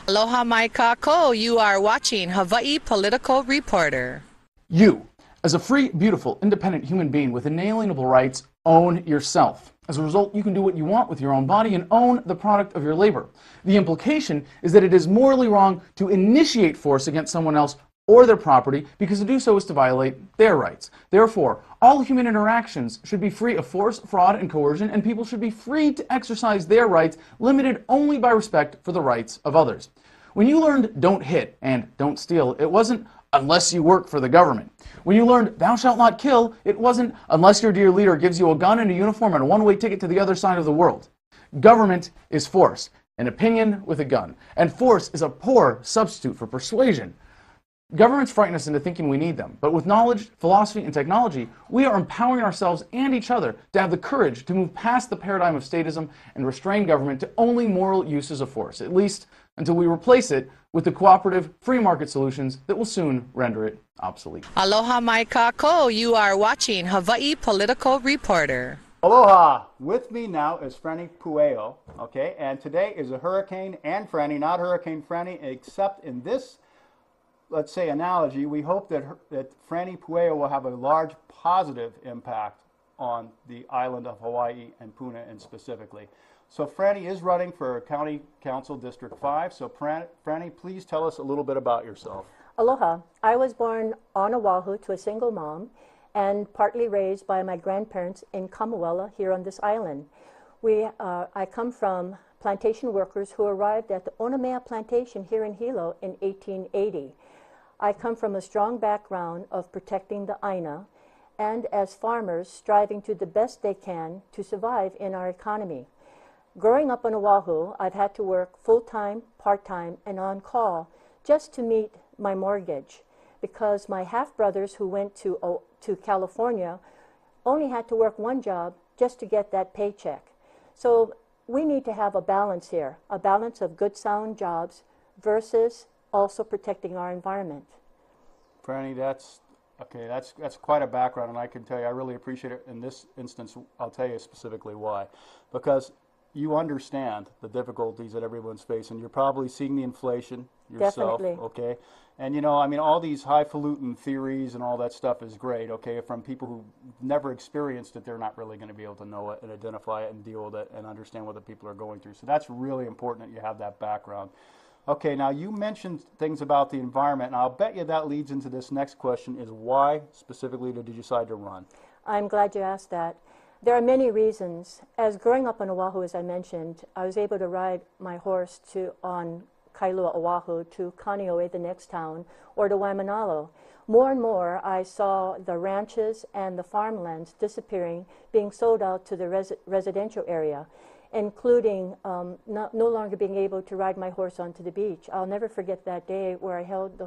Aloha mai kako, you are watching Hawaii Political Reporter. You, as a free, beautiful, independent human being with inalienable rights, own yourself. As a result, you can do what you want with your own body and own the product of your labor. The implication is that it is morally wrong to initiate force against someone else or their property, because to do so is to violate their rights. Therefore, all human interactions should be free of force, fraud, and coercion, and people should be free to exercise their rights, limited only by respect for the rights of others. When you learned don't hit and don't steal, it wasn't unless you work for the government. When you learned thou shalt not kill, it wasn't unless your dear leader gives you a gun and a uniform and a one-way ticket to the other side of the world. Government is force, an opinion with a gun, and force is a poor substitute for persuasion. Governments frighten us into thinking we need them, but with knowledge, philosophy, and technology, we are empowering ourselves and each other to have the courage to move past the paradigm of statism and restrain government to only moral uses of force, at least until we replace it with the cooperative, free market solutions that will soon render it obsolete. Aloha mai kako, you are watching Hawaii Political Reporter. Aloha! With me now is Frannie Pueo, okay? And today is a hurricane and Frannie, not Hurricane Frannie, except in this, let's say, analogy, we hope that Frannie Pueo will have a large positive impact on the island of Hawaii and Puna and specifically. So Frannie is running for County Council District 5. So Frannie, please tell us a little bit about yourself. Aloha. I was born on Oahu to a single mom and partly raised by my grandparents in Kamuela here on this island. I come from plantation workers who arrived at the Onamea plantation here in Hilo in 1880. I come from a strong background of protecting the Aina and as farmers striving to the best they can to survive in our economy. Growing up on Oahu, I've had to work full-time, part-time, and on-call just to meet my mortgage because my half-brothers who went to California only had to work one job just to get that paycheck. So we need to have a balance here, a balance of good, sound jobs versus also protecting our environment. Frannie, that's quite a background, and I can tell you I really appreciate it. In this instance, I'll tell you specifically why. Because you understand the difficulties that everyone's facing. You're probably seeing the inflation yourself. Definitely. Okay? And you know, I mean, all these highfalutin theories and all that stuff is great, okay? From people who've never experienced it, they're not really going to be able to know it and identify it and deal with it and understand what the people are going through. So that's really important that you have that background. Okay, now you mentioned things about the environment, and I'll bet you that leads into this next question, is why specifically did you decide to run? I'm glad you asked that. There are many reasons. As growing up on Oahu, as I mentioned, I was able to ride my horse on Kailua, Oahu, to Kaneohe, the next town, or to Waimanalo. More and more, I saw the ranches and the farmlands disappearing, being sold out to the residential area, including no longer being able to ride my horse onto the beach. I'll never forget that day where I held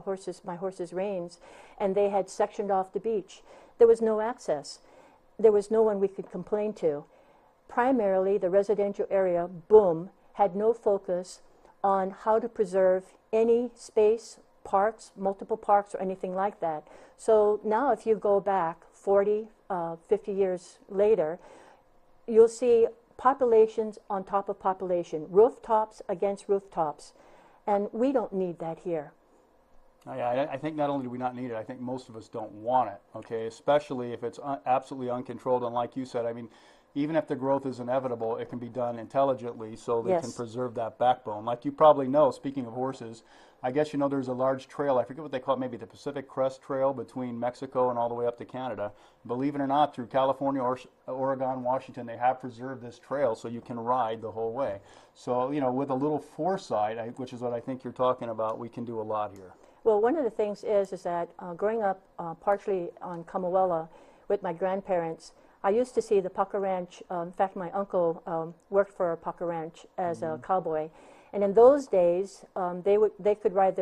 my horse's reins, and they had sectioned off the beach. There was no access. There was no one we could complain to. Primarily, the residential area, boom, had no focus on how to preserve any space, parks, multiple parks, or anything like that. So now if you go back 40, 50 years later, you'll see populations on top of population, rooftops against rooftops, and we don't need that here. Yeah, I think not only do we not need it, I think most of us don't want it, okay, especially if it's absolutely uncontrolled. And like you said, I mean, even if the growth is inevitable, it can be done intelligently so they can preserve that backbone. Like you probably know, speaking of horses, I guess you know there's a large trail, I forget what they call it, maybe the Pacific Crest Trail between Mexico and all the way up to Canada. Believe it or not, through California, Oregon, Washington, they have preserved this trail so you can ride the whole way. So, you know, with a little foresight, which is what I think you're talking about, we can do a lot here. Well, one of the things is that growing up partially on Kamuela with my grandparents, I used to see the Paca Ranch. In fact, my uncle worked for a Paca Ranch as a cowboy. And in those days, they could ride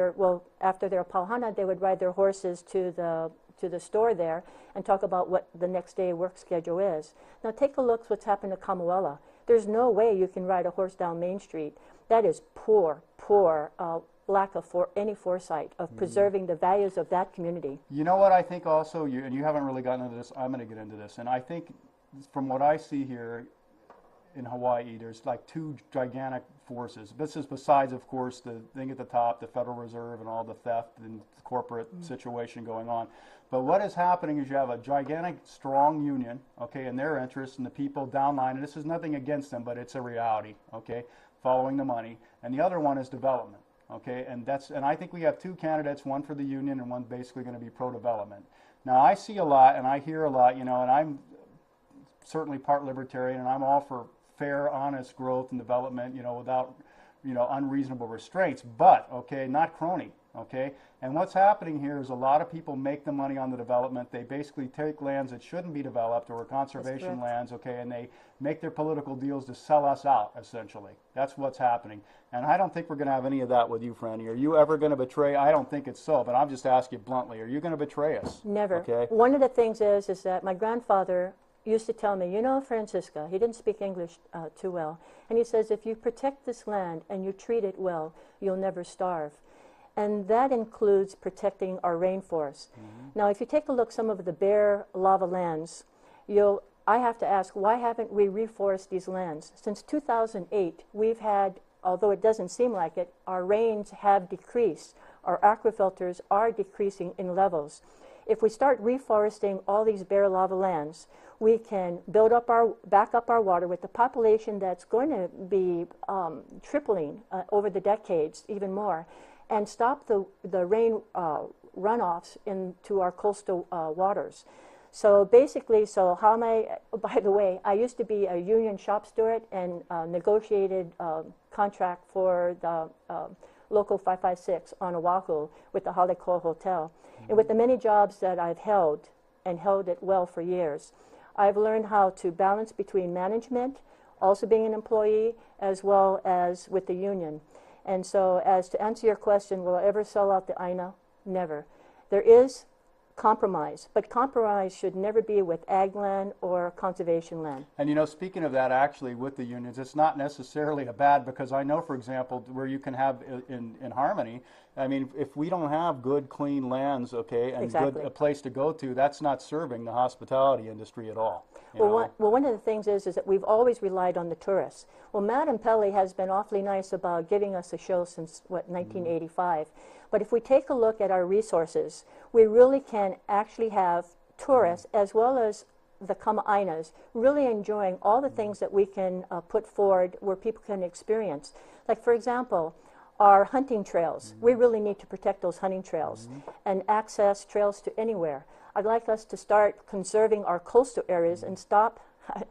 after their pauhana, they would ride their horses to the store there and talk about what the next day work schedule is. Now take a look what's happened to Kamuela. There's no way you can ride a horse down Main Street. That is poor lack of any foresight of preserving the values of that community. You know what I think also, and you haven't really gotten into this, I'm going to get into this, and I think from what I see here, in Hawaii, there's like two gigantic forces. This is besides, of course, the thing at the top, the Federal Reserve and all the theft and corporate situation going on. But what is happening is you have a gigantic, strong union, okay, in their interests and the people downline, and this is nothing against them, but it's a reality, okay, following the money. And the other one is development, okay, and I think we have two candidates, one for the union and one basically going to be pro-development. Now, I see a lot and I hear a lot, you know, and I'm certainly part libertarian, and I'm all for fair, honest growth and development, you know, without, you know, unreasonable restraints, but, okay, not crony, okay? And what's happening here is a lot of people make the money on the development. They basically take lands that shouldn't be developed or conservation lands, okay, and they make their political deals to sell us out, essentially. That's what's happening. And I don't think we're going to have any of that with you, Frannie. Are you ever going to betray? I don't think it's so, but I'll just ask you bluntly, are you going to betray us? Never. Okay? One of the things is that my grandfather used to tell me, you know, Francisca, he didn't speak English too well, and he says, if you protect this land and you treat it well, you'll never starve. And that includes protecting our rainforest. Now, if you take a look at some of the bare lava lands, I have to ask, why haven't we reforested these lands? Since 2008, we've had, although it doesn't seem like it, our rains have decreased. Our aquifilters are decreasing in levels. If we start reforesting all these bare lava lands, we can back up our water with the population that's going to be tripling over the decades, even more, and stop the rain runoffs into our coastal waters. So basically, how am I, by the way, I used to be a union shop steward and negotiated contract for the Local 556 on Oahu with the Haleko Hotel. And with the many jobs that I've held, and held it well for years, I've learned how to balance between management, also being an employee, as well as with the union. And so, as to answer your question, will I ever sell out the Aina? Never. There is compromise, but compromise should never be with ag land or conservation land. And you know, speaking of that, actually, with the unions, it's not necessarily a bad, because I know, for example, where you can have in harmony, I mean, if we don't have good, clean lands, okay, and a place to go to, that's not serving the hospitality industry at all. Well, one of the things is that we've always relied on the tourists. Well, Madame Pelli has been awfully nice about giving us a show since, 1985. But if we take a look at our resources, we really can actually have tourists as well as the Kama'ainas really enjoying all the things that we can put forward where people can experience. Like, for example, our hunting trails. We really need to protect those hunting trails and access trails to anywhere. I'd like us to start conserving our coastal areas and stop,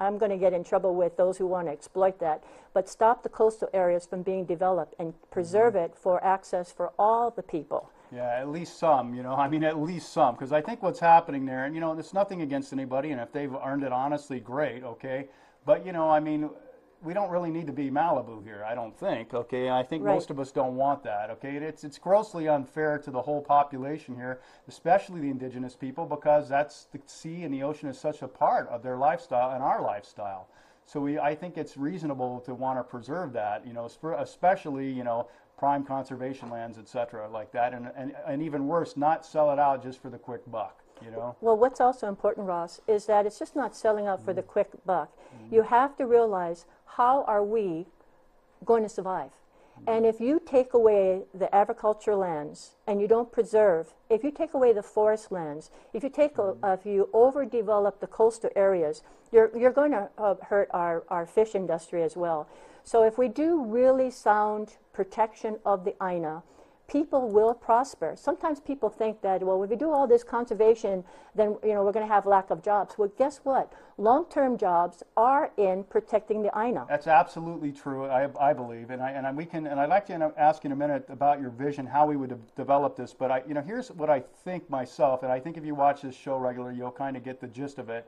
I'm going to get in trouble with those who want to exploit that, but stop the coastal areas from being developed and preserve it for access for all the people. Yeah, at least some, you know, I mean, at least some, because I think what's happening there, and, you know, it's nothing against anybody, and if they've earned it honestly, great, okay, but, you know, I mean, we don't really need to be Malibu here, I don't think, okay, and I think most of us don't want that, okay, it's grossly unfair to the whole population here, especially the indigenous people, because that's the sea and the ocean is such a part of their lifestyle and our lifestyle. So I think it's reasonable to want to preserve that, you know, especially, you know, prime conservation lands, etc., like that, and even worse, not sell it out just for the quick buck, you know. Well, what's also important, Ross, is that it's just not selling out for the quick buck. You have to realize, how are we going to survive? And if you take away the agriculture lands and you don't preserve, if you take away the forest lands, if you overdevelop the coastal areas, you're going to hurt our fish industry as well. So if we do really sound protection of the Aina, people will prosper. Sometimes people think that, well, if we do all this conservation, then, you know, we're going to have lack of jobs. Well, guess what? Long-term jobs are in protecting the Aina. That's absolutely true, I believe, and I'd like to ask you in a minute about your vision, how we would develop this. But you know, here's what I think myself, and I think if you watch this show regularly, you'll kind of get the gist of it.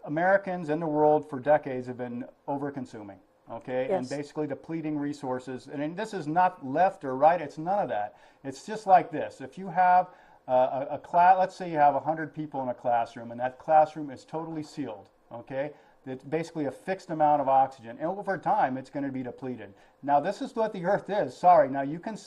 Americans in the world for decades have been over-consuming. Okay, and basically depleting resources. And this is not left or right, it's none of that. It's just like this. If you have a class, let's say you have 100 people in a classroom, and that classroom is totally sealed, okay? It's basically a fixed amount of oxygen, and over time it's going to be depleted. Now this is what the Earth is. Sorry, now you can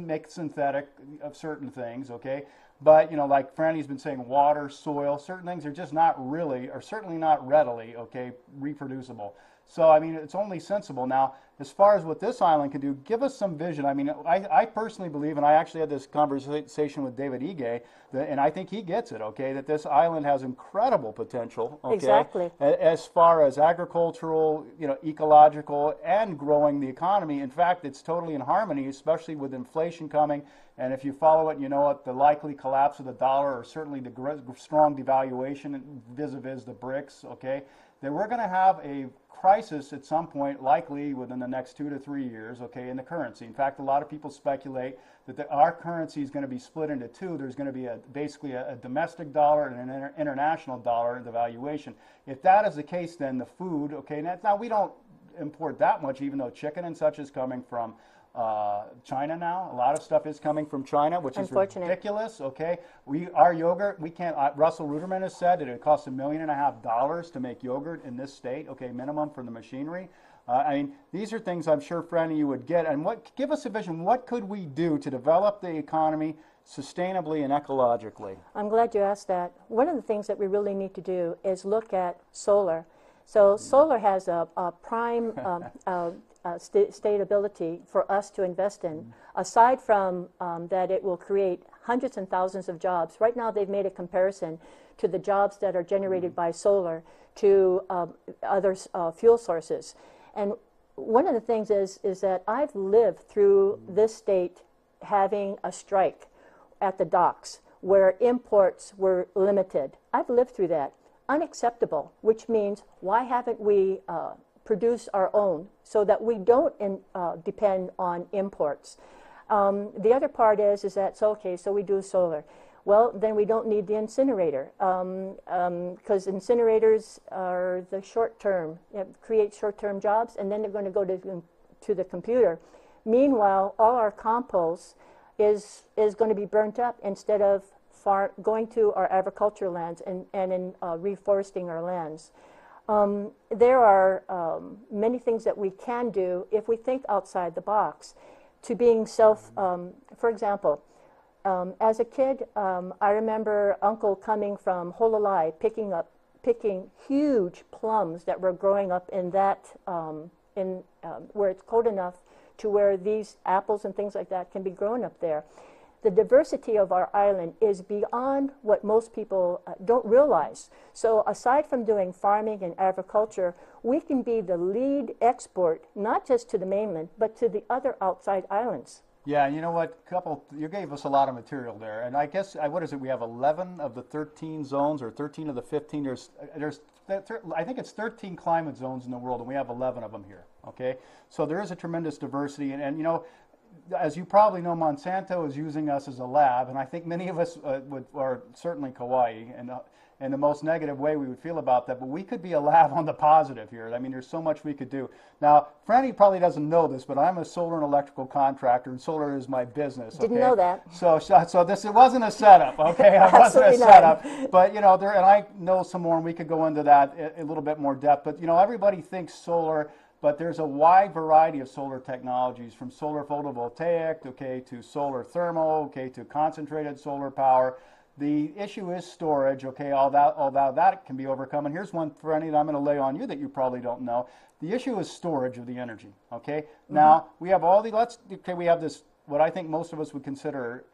make synthetic of certain things, okay? But, you know, like Frannie's been saying, water, soil, certain things are just not really, or certainly not readily, okay, reproducible. So, I mean, it's only sensible. Now, as far as what this island can do, give us some vision. I mean, I personally believe, and I actually had this conversation with David Ige, and I think he gets it, okay, that this island has incredible potential, okay, Exactly. as far as agricultural, you know, ecological, and growing the economy. In fact, it's totally in harmony, especially with inflation coming. And if you follow it, you know it, the likely collapse of the dollar, or certainly the strong devaluation vis-a-vis the BRICS, okay, that we're going to have a crisis at some point, likely within the next 2 to 3 years, okay, in the currency. In fact, a lot of people speculate that our currency is going to be split into two. There's going to be basically a domestic dollar and an international dollar in the valuation. If that is the case, then the food, okay, now we don't import that much, even though chicken and such is coming from China now. A lot of stuff is coming from China, which is ridiculous. Okay, our yogurt, we can't. Russell Ruderman has said that it costs $1.5 million to make yogurt in this state. Okay, minimum for the machinery. I mean, these are things I'm sure, Frannie, you would get. And give us a vision. What could we do to develop the economy sustainably and ecologically? I'm glad you asked that. One of the things that we really need to do is look at solar. So solar has a prime stateability for us to invest in. Aside from that it will create hundreds and thousands of jobs. Right now they've made a comparison to the jobs that are generated by solar to other fuel sources. And one of the things is that I've lived through this state having a strike at the docks where imports were limited. I've lived through that. Unacceptable, which means why haven't we produce our own so that we don't depend on imports. The other part is that, so okay, so we do solar. Well, then we don't need the incinerator because incinerators are the short term, create short-term jobs, and then they're going to go to the computer. Meanwhile, all our compost is going to be burnt up instead of going to our agricultural lands and in reforesting our lands. There are many things that we can do if we think outside the box to being for example, as a kid, I remember Uncle coming from Hololai picking huge plums that were growing up in where it's cold enough to where these apples and things like that can be grown up there. The diversity of our island is beyond what most people don't realize. So aside from doing farming and agriculture, we can be the lead export, not just to the mainland, but to the other outside islands. Yeah, you know what, you gave us a lot of material there, and I guess, what is it, we have 11 of the 13 zones, or 13 of the 15, I think it's 13 climate zones in the world, and we have 11 of them here, okay? So there is a tremendous diversity, and you know, as you probably know, Monsanto is using us as a lab, and I think many of us are certainly Kauai, and in the most negative way we would feel about that, but we could be a lab on the positive here. I mean, there's so much we could do. Now, Frannie probably doesn't know this, but I'm a solar and electrical contractor, and solar is my business. Didn't know that. So it wasn't a setup, okay? It wasn't a setup. But, you know, and I know some more, and we could go into that a little bit more depth, but, you know, everybody thinks solar, but there's a wide variety of solar technologies, from solar photovoltaic, okay, to solar thermal, okay, to concentrated solar power. The issue is storage, okay, although that can be overcome. And here's one, Frannie, that I'm going to lay on you that you probably don't know. The issue is storage of the energy, okay? Now, we have we have this, what I think most of us would consider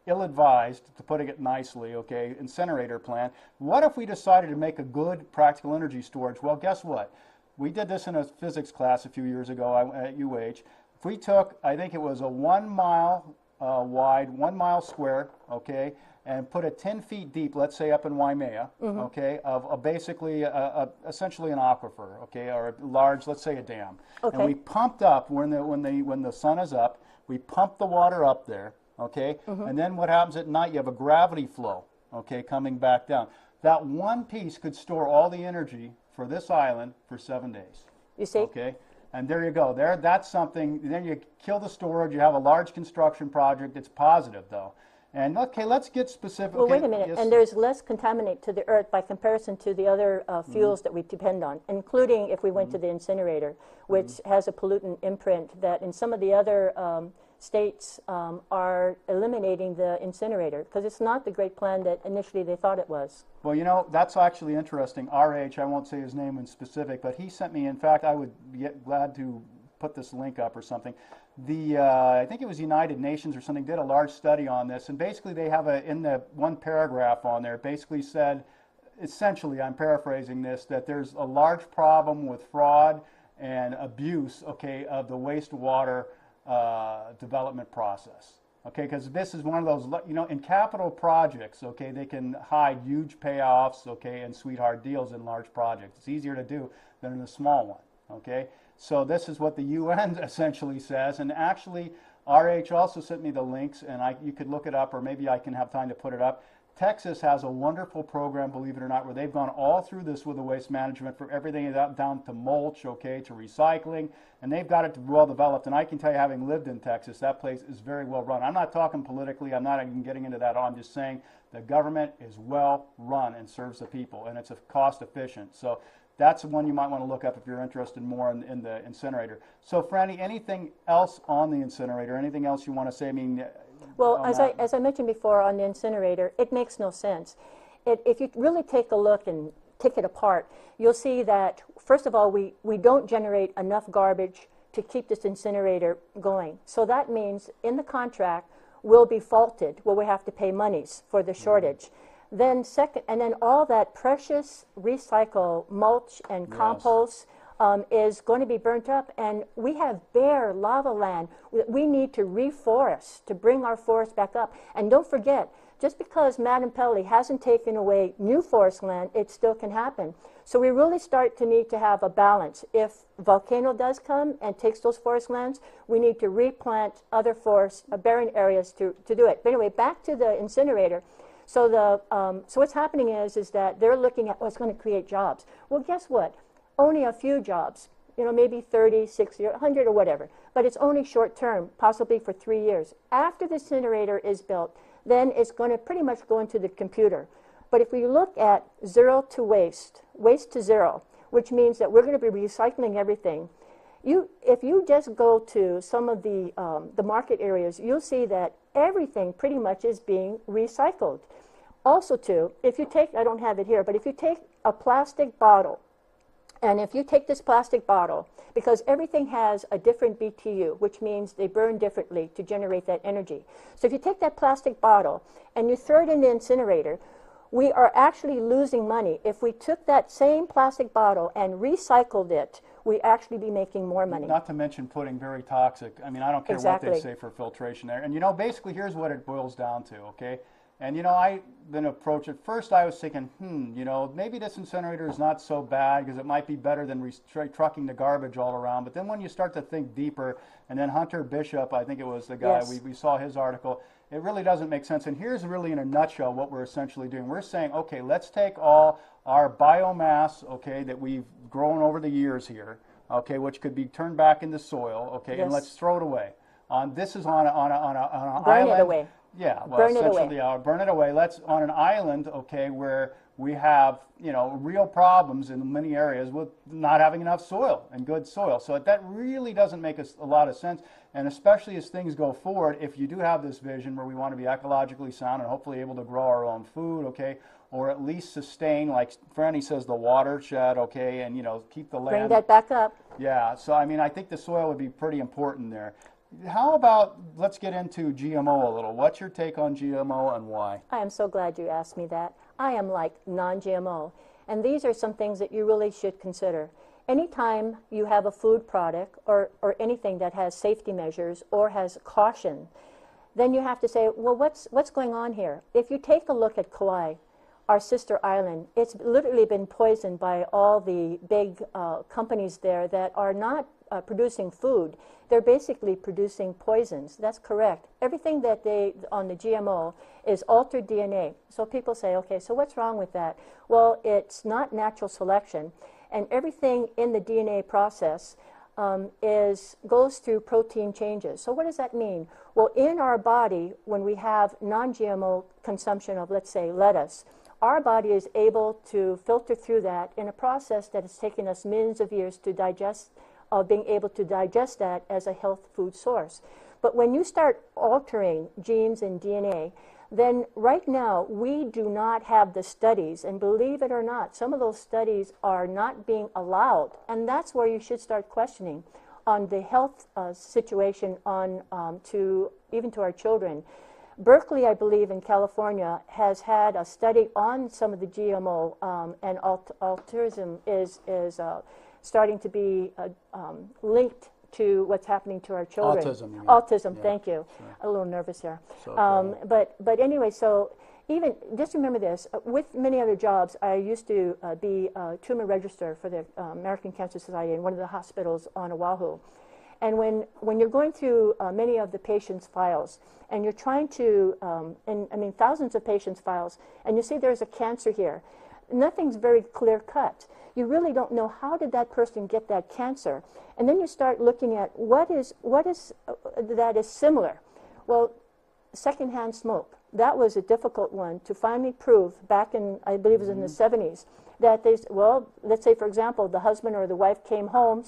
ill-advised, to put it nicely, okay, incinerator plant. What if we decided to make a good practical energy storage? Well, guess what? We did this in a physics class a few years ago at UH. If we took, I think it was a 1 mile wide, 1 mile square, okay, and put it 10 feet deep, let's say up in Waimea, okay, of basically essentially an aquifer, okay, or a large, let's say a dam. Okay. And we pumped up when the sun is up, we pump the water up there, okay, and then what happens at night? You have a gravity flow, okay, coming back down. That one piece could store all the energy for this island for 7 days. You see? Okay. And there you go. That's something. Then you kill the storage. You have a large construction project. It's positive, though. And okay, let's get specific. Well, wait a minute. Yes. And there's less contaminant to the earth by comparison to the other fuels that we depend on, including if we went to the incinerator, which has a pollutant imprint that in some of the other states are eliminating the incinerator because it's not the great plan that initially they thought it was. Well, you know, that's actually interesting. RH, I won't say his name in specific, but he sent me, in fact, I would get glad to put this link up or something. I think it was United Nations or something, did a large study on this, and basically they have in the one paragraph on there, basically said, essentially, I'm paraphrasing this, that there's a large problem with fraud and abuse, okay, of the wastewater development process. Okay, because this is one of those, you know, in capital projects, okay, they can hide huge payoffs, okay, and sweetheart deals in large projects. It's easier to do than in a small one, okay? So this is what the UN essentially says, and actually RH also sent me the links, and you could look it up, or maybe I can have time to put it up. Texas has a wonderful program, believe it or not, where they've gone all through this with the waste management, from everything down to mulch, okay, to recycling, and they've got it well developed. And I can tell you, having lived in Texas, that place is very well run. I'm not talking politically, I'm not even getting into that. I'm just saying the government is well run and serves the people, and it's cost efficient. So that's one you might want to look up if you're interested more in the incinerator. So Frannie, anything else on the incinerator? Anything else you want to say? I mean, well, as I mentioned before on the incinerator, it makes no sense. If you really take a look and take it apart, you'll see that, first of all, we don't generate enough garbage to keep this incinerator going. So that means in the contract, we'll be faulted, where we have to pay monies for the shortage. Then second, and then all that precious recycle mulch and compost is going to be burnt up, and we have bare lava land. We need to reforest to bring our forest back up. And don't forget, just because Madam Pelly hasn't taken away new forest land, it still can happen. So we really start to need to have a balance. If a volcano does come and takes those forest lands, we need to replant other forest barren areas to do it. But anyway, back to the incinerator. So so what's happening is that they're looking at what's going to create jobs. Well, guess what? Only a few jobs, you know, maybe 30, 60, 100 or whatever. But it's only short term, possibly for 3 years. After the incinerator is built, then it's going to pretty much go into the computer. But if we look at zero to waste, waste to zero, which means that we're going to be recycling everything. If you just go to some of the market areas, you'll see that everything pretty much is being recycled. Also too, if you take, I don't have it here, but if you take a plastic bottle, and if you take this plastic bottle, because everything has a different BTU, which means they burn differently to generate that energy. So if you take that plastic bottle and you throw it in the incinerator, we are actually losing money. If we took that same plastic bottle and recycled it, we actually be making more money. Not to mention putting very toxic, I mean, I don't care what they say for filtration there. And you know, basically here's what it boils down to, okay? And you know, I've been approached, at first I was thinking, you know, maybe this incinerator is not so bad because it might be better than trucking the garbage all around. But then when you start to think deeper, and then Hunter Bishop, I think it was the guy, yes. we saw his article, it really doesn't make sense. And here's really in a nutshell what we're essentially doing. We're saying, okay, let's take all our biomass, okay, that we've grown over the years here, okay, which could be turned back into soil, okay, yes. and let's throw it away. This is on an Burn island. it away. Yeah, well, burn essentially, it away. Burn it away. Let's on an island, okay, where we have, you know, real problems in many areas with not having enough soil and good soil. So that really doesn't make a lot of sense. And especially as things go forward, if you do have this vision where we want to be ecologically sound and hopefully able to grow our own food, okay, or at least sustain, like Frannie says, the watershed, okay, and, you know, keep the land. Bring that back up. Yeah, so I mean, I think the soil would be pretty important there. How about, let's get into GMO a little. What's your take on GMO and why? I am so glad you asked me that. I am like non-GMO. And these are some things that you really should consider. Anytime you have a food product or anything that has safety measures or has caution, then you have to say, well, what's going on here? If you take a look at Kauai, our sister island, it's literally been poisoned by all the big companies there that are not producing food. They're basically producing poisons. That's correct. Everything that on the GMO is altered DNA. So people say, okay, so what's wrong with that? Well, it's not natural selection, and everything in the DNA process goes through protein changes. So what does that mean? Well, in our body, when we have non-GMO consumption of, let's say, lettuce, our body is able to filter through that in a process that has taken us millions of years to digest, being able to digest that as a health food source. But when you start altering genes and DNA, then right now we do not have the studies, and believe it or not, some of those studies are not being allowed, and that's where you should start questioning on the health situation on even to our children. Berkeley, I believe, in California, has had a study on some of the GMO, and autism is starting to be linked to what's happening to our children. Autism, you mean. Autism, Yeah, thank you. sure. A little nervous here. Okay. But anyway, so even, just remember this, with many other jobs, I used to be a tumor registrar for the American Cancer Society in one of the hospitals on Oahu. And when you're going through many of the patients' files, and you're trying to, thousands of patients' files, and you see there's a cancer here, nothing's very clear cut. You really don't know how did that person get that cancer. And then you start looking at what is that is similar. Well, secondhand smoke. That was a difficult one to finally prove back in, I believe it was in the 70s, that let's say, for example, the husband or the wife came home,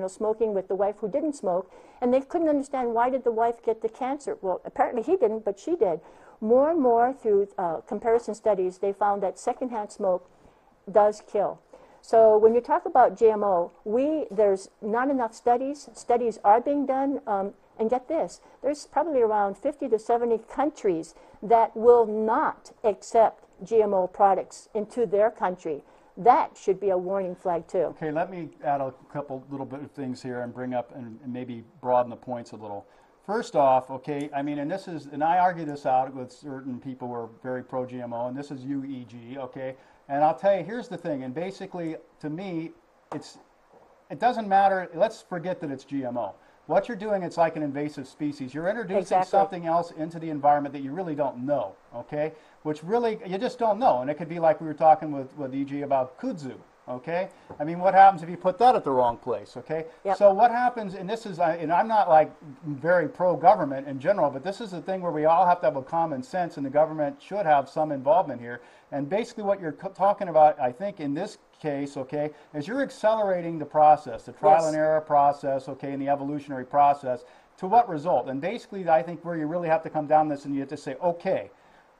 smoking with the wife who didn't smoke, and they couldn't understand why did the wife get the cancer. Well, apparently he didn't, but she did. More and more through comparison studies, they found that secondhand smoke does kill. So when you talk about GMO, there's not enough studies. Studies are being done, and get this, there's probably around 50 to 70 countries that will not accept GMO products into their country. That should be a warning flag too. Okay, let me add a couple little bit of things here and bring up and maybe broaden the points a little. First off, okay, and I argue this out with certain people who are very pro-GMO, and this is UEG, okay? And I'll tell you, here's the thing, and basically, to me, it doesn't matter, let's forget that it's GMO. What you're doing, it's like an invasive species. You're introducing something else into the environment that you really don't know, okay? Which really, you just don't know. And it could be like we were talking with EG about kudzu, okay? What happens if you put that at the wrong place, okay? Yep. So what happens, and this is, and I'm not like very pro-government in general, but this is the thing where we all have to have a common sense, and the government should have some involvement here. And basically what you're talking about, I think, in this case, okay, is you're accelerating the process, the trial and error process, okay, and the evolutionary process. To what result? And basically, I think where you really have to come down this and you have to say, okay,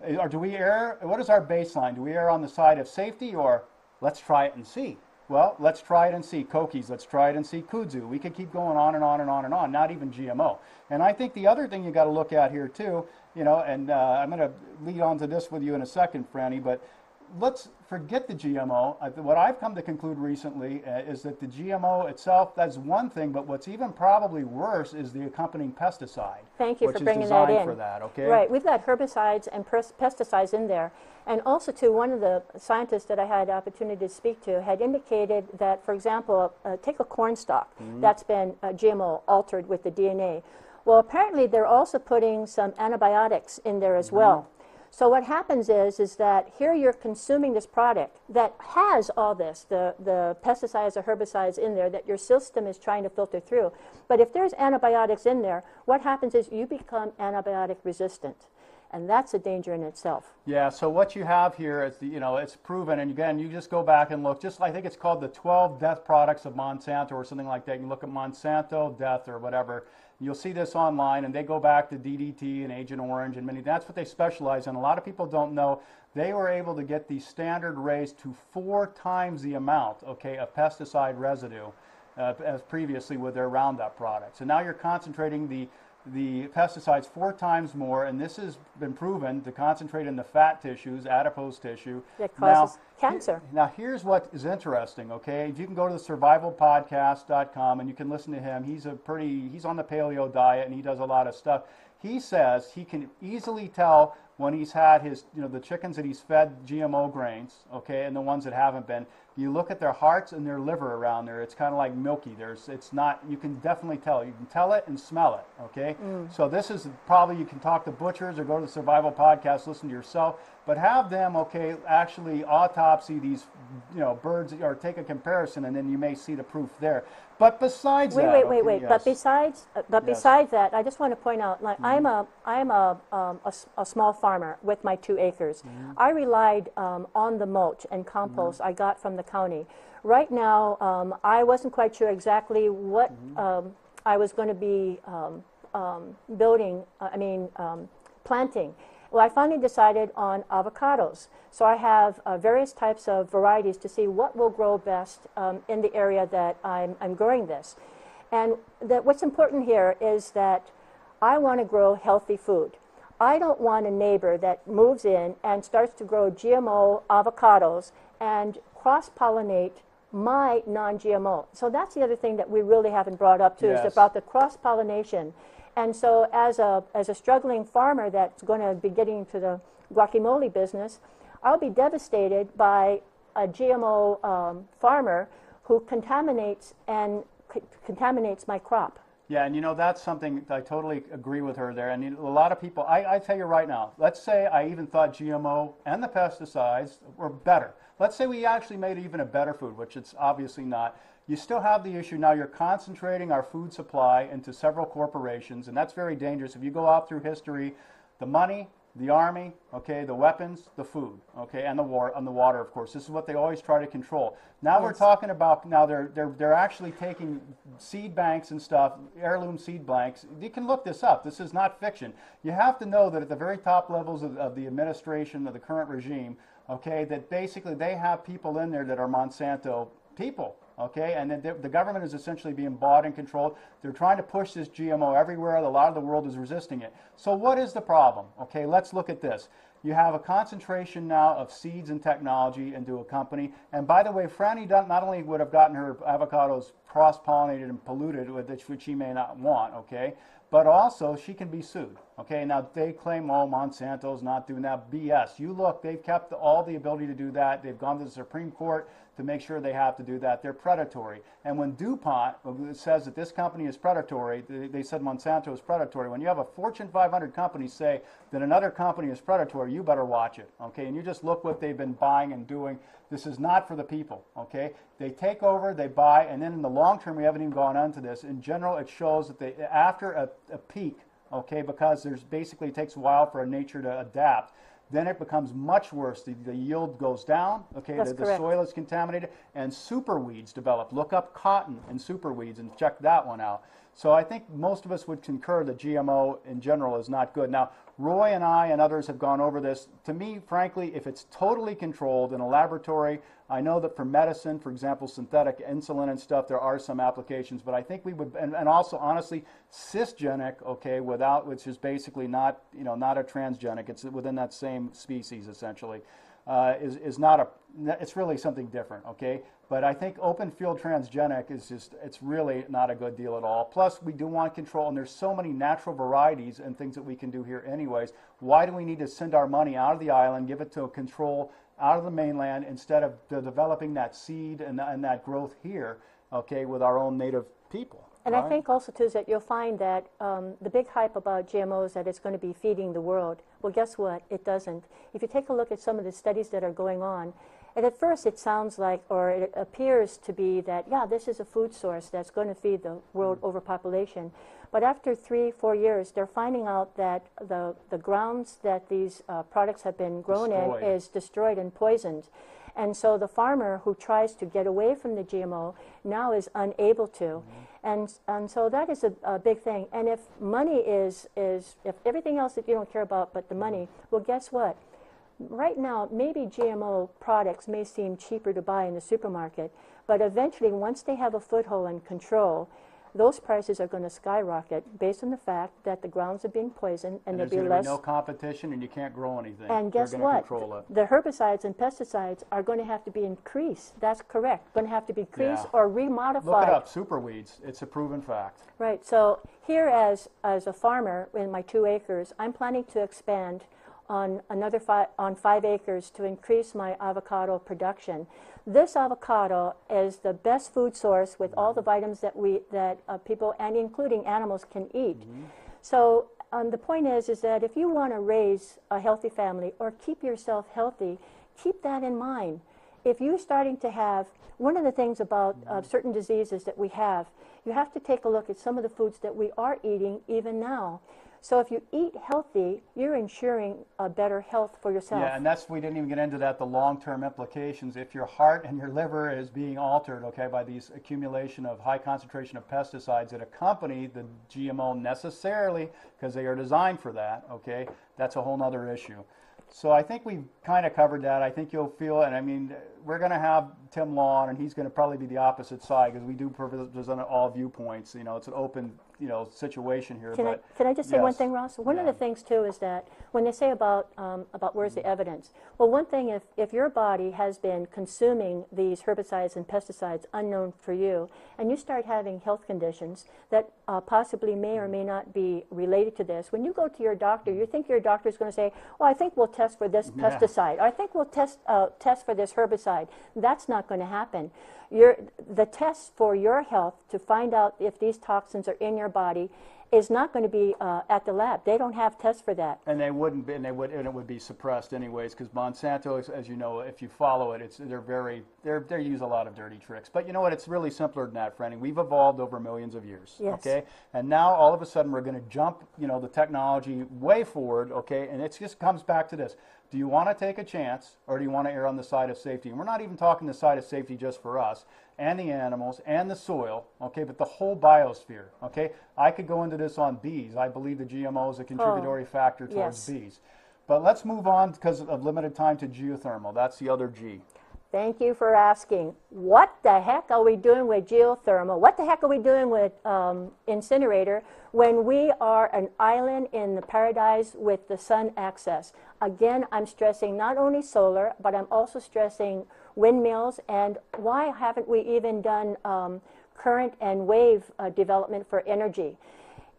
or do we err? What is our baseline? Do we err on the side of safety, or let's try it and see? Well, let's try it and see. Koki's, let's try it and see. Kudzu. We could keep going on and on and on and on, not even GMO. And I think the other thing you got to look at here too, and I'm going to lead on to this with you in a second, Frannie, but let's forget the GMO. What I've come to conclude recently is that the GMO itself, that's one thing, but what's even probably worse is the accompanying pesticide. Thank you for bringing that in. Which is designed for that, okay? Right, we've got herbicides and pesticides in there. And also, too, one of the scientists that I had the opportunity to speak to had indicated that, for example, take a corn stalk that's been GMO altered with the DNA. Well, apparently they're also putting some antibiotics in there as well. So what happens is that here you're consuming this product that has all this, the pesticides or herbicides in there that your system is trying to filter through. But if there's antibiotics in there, what happens is you become antibiotic resistant. And that's a danger in itself. Yeah, so what you have here is, it's proven, and again, you just go back and look, I think it's called the 12 death products of Monsanto or something like that. You look at Monsanto death or whatever, you'll see this online, and they go back to DDT and Agent Orange, and that's what they specialize in. A lot of people don't know they were able to get the standard raised to 4 times the amount, okay, of pesticide residue as previously with their Roundup products. And now you're concentrating the pesticides 4 times more, and this has been proven to concentrate in the fat tissues, adipose tissue. That causes cancer. Now, here's what is interesting, okay? If you can go to the survivalpodcast.com and you can listen to him. He's on the paleo diet, and he does a lot of stuff. He says he can easily tell when he's had his, the chickens that he's fed GMO grains, okay, and the ones that haven't been. You look at their hearts and their liver around there, it's kind of like milky. It's not, you can definitely tell. You can tell it and smell it, okay? So this is probably, you can talk to butchers or go to the Survival Podcast, listen to yourself, but have them, okay, actually autopsy these, birds, or take a comparison, and then you may see the proof there. But besides that, wait. Yes. But besides that, I just want to point out, like I'm a small farmer with my 2 acres. I relied on the mulch and compost I got from the county. Right now, I wasn't quite sure exactly what I was going to be planting. Well, I finally decided on avocados. So I have various types of varieties to see what will grow best in the area that I'm growing this. And what's important here is that I want to grow healthy food. I don't want a neighbor that moves in and starts to grow GMO avocados and cross-pollinate my non-GMO. So that's the other thing that we really haven't brought up too, Yes. is about the cross-pollination. And so as a struggling farmer that's going to be getting into the guacamole business, I'll be devastated by a GMO farmer who contaminates my crop. Yeah, and you know, that's something I totally agree with her there. And a lot of people, I tell you right now, let's say I even thought GMO and the pesticides were better. Let's say we actually made even a better food, which it's obviously not. You still have the issue now, you're concentrating our food supply into several corporations, and that's very dangerous. If you go out through history, the money, the army, okay, the weapons, the food, okay, and the water, of course. This is what they always try to control. Now we're talking about, now they're actually taking seed banks and stuff, heirloom seed banks. You can look this up. This is not fiction. You have to know that at the very top levels of the administration of the current regime, okay, that basically they have people in there that are Monsanto people. Okay, and then the government is essentially being bought and controlled. They're trying to push this GMO everywhere. A lot of the world is resisting it. So what is the problem? Okay, let's look at this. You have a concentration now of seeds and technology into a company. And by the way, Frannie not only would have gotten her avocados cross-pollinated and polluted, which she may not want, okay, but also she can be sued. Okay, now they claim, oh, Monsanto's not doing that. BS. You look, they've kept all the ability to do that. They've gone to the Supreme Court to make sure they have to do that. They're predatory. And when DuPont says that this company is predatory, they said Monsanto is predatory. When you have a Fortune 500 company say that another company is predatory, you better watch it. Okay, and you just look what they've been buying and doing. This is not for the people. Okay, they take over, they buy, and then in the long term, we haven't even gone on to this. In general, it shows that after a peak, okay, because there's basically, it takes a while for nature to adapt. Then it becomes much worse. The yield goes down, okay, the soil is contaminated, and super weeds develop. Look up cotton and super weeds and check that one out. So I think most of us would concur that GMO in general is not good. Now, Roy and I and others have gone over this. To me, frankly, if it's totally controlled in a laboratory, I know that for medicine, for example, synthetic insulin and stuff, there are some applications, but I think we would, and also honestly, cisgenic, okay, which is basically not, not a transgenic, it's within that same species essentially, is not it's really something different, okay? But I think open field transgenic is it's really not a good deal at all. Plus, we do want control, and there's so many natural varieties and things that we can do here anyways. Why do we need to send our money out of the island, give it to a control out of the mainland, instead of developing that seed and that growth here, okay, with our own native people? And I think also, too, is that you'll find that the big hype about GMOs, that it's going to be feeding the world. Well, guess what? It doesn't. If you take a look at some of the studies that are going on, and at first it sounds like, or it appears to be that, yeah, this is a food source that's going to feed the world overpopulation. But after 3-4 years, they're finding out that the grounds that these products have been grown in is destroyed and poisoned. And so the farmer who tries to get away from the GMO now is unable to. And so that is a big thing. And if money if everything else that you don't care about but the money, well, guess what? Right now, maybe GMO products may seem cheaper to buy in the supermarket, but eventually, once they have a foothold and control, those prices are going to skyrocket based on the fact that the grounds are being poisoned and there'll be less. No competition, and you can't grow anything. And guess what? The herbicides and pesticides are going to have to be increased. That's correct. Going to have to be increased or remodified. Look it up. Super weeds. It's a proven fact. Right. So here, as a farmer in my 2 acres, I'm planning to expand on another 5 acres to increase my avocado production. This avocado is the best food source with all the vitamins that people, and including animals, can eat. So the point is that if you want to raise a healthy family or keep yourself healthy, keep that in mind. If you're starting to have, one of the things about certain diseases that we have, you have to take a look at some of the foods that we are eating even now. So if you eat healthy, you're ensuring a better health for yourself. Yeah, and we didn't even get into that, the long-term implications. If your heart and your liver is being altered, okay, by these accumulation of high concentration of pesticides that accompany the GMO necessarily, because they are designed for that, okay, that's a whole other issue. So I think we've kind of covered that. I think you'll feel, and I mean, we're going to have Tim Law, and he's going to probably be the opposite side, because we do present all viewpoints. You know, it's an open, you know, situation here. Can I just say one thing, Ross? One of the things too is that when they say about where's the evidence, well, one thing, if your body has been consuming these herbicides and pesticides unknown for you, and you start having health conditions that possibly may or may not be related to this, when you go to your doctor, you think your doctor is going to say, "Oh, I think we'll test for this pesticide," or "I think we'll test for this herbicide." That's not going to happen. The test for your health to find out if these toxins are in your body is not going to be at the lab. They don't have tests for that. And they wouldn't be, and it would be suppressed anyways, because Monsanto, as you know, if you follow it, they use a lot of dirty tricks. But you know what? It's really simpler than that, Frannie. We've evolved over millions of years. Yes. Okay, and now all of a sudden we're going to jump, you know, the technology way forward. Okay, and it just comes back to this: do you want to take a chance, or do you want to err on the side of safety? And we're not even talking the side of safety just for us and the animals and the soil, okay, but the whole biosphere, okay? I could go into this on bees. I believe the GMO is a contributory factor towards bees. But let's move on, because of limited time, to geothermal. That's the other G. Thank you for asking. What the heck are we doing with geothermal? What the heck are we doing with incinerator when we are an island in the paradise with the sun access? Again, I'm stressing not only solar, but I'm also stressing windmills. And why haven't we even done current and wave development for energy?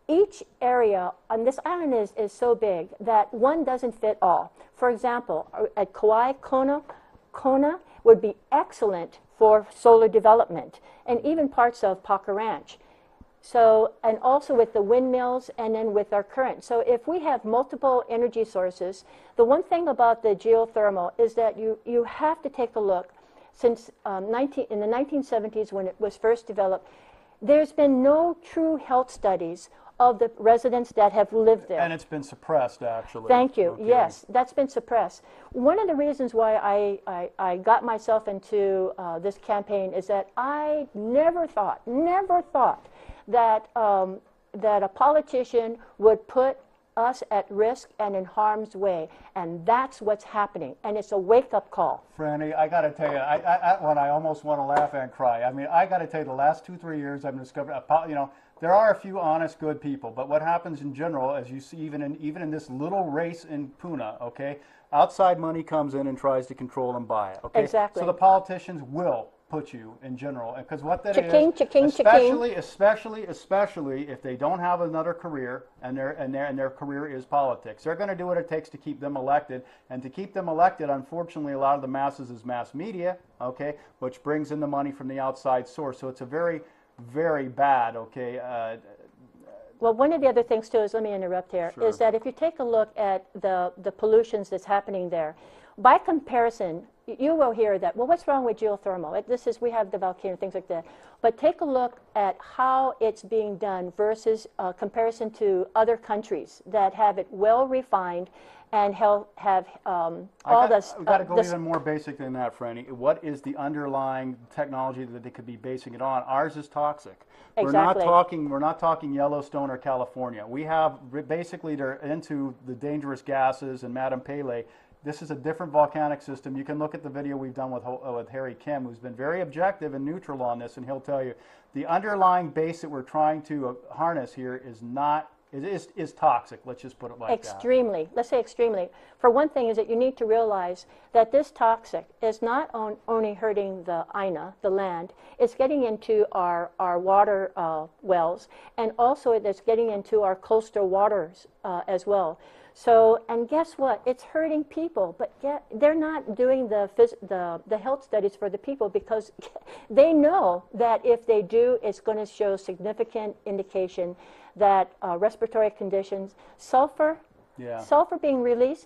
Each area on this island is so big that one doesn't fit all. For example, at Kauai, Kona would be excellent for solar development, and even parts of Paca Ranch. So, and also with the windmills and then with our current. So if we have multiple energy sources, the one thing about the geothermal is that you have to take a look. Since in the 1970s, when it was first developed, there's been no true health studies of the residents that have lived there. And it's been suppressed, actually. Thank you. Okay. Yes, that's been suppressed. One of the reasons why I got myself into this campaign is that I never thought that that a politician would put us at risk and in harm's way, and that's what's happening, and it's a wake-up call. Frannie, I got to tell you, I almost want to laugh and cry. I mean, I got to tell you, the last 2-3 years, I've discovered, you know, there are a few honest, good people, but what happens in general, as you see, even in this little race in Puna, okay, outside money comes in and tries to control and buy it. Okay? Exactly. So the politicians will put you in general, because what that especially if they don't have another career and their career is politics, they're going to do what it takes to keep them elected. And to keep them elected, unfortunately, a lot of the masses is mass media, okay, which brings in the money from the outside source. So it's a very, very bad, okay. Well, one of the other things too is, let me interrupt here, Sure. is that if you take a look at the pollutions that's happening there, by comparison, you will hear that, well, what's wrong with geothermal? We have the volcano, things like that. But take a look at how it's being done versus comparison to other countries that have it well refined and have all this. We've got to go even more basic than that, Frannie. What is the underlying technology that they could be basing it on? Ours is toxic. Exactly. We're not talking Yellowstone or California. We have basically, they're into the dangerous gases and Madame Pele. This is a different volcanic system. You can look at the video we've done with Harry Kim, who's been very objective and neutral on this, and he'll tell you the underlying base that we're trying to harness here is toxic. Let's just put it like that. Extremely. Let's say extremely. For one thing is that you need to realize that this toxic is not only hurting the Aina, the land, it's getting into our water wells, and also it's getting into our coastal waters as well. So, and guess what? It's hurting people, but they're not doing the health studies for the people, because they know that if they do, it's going to show significant indication that respiratory conditions, sulfur being released.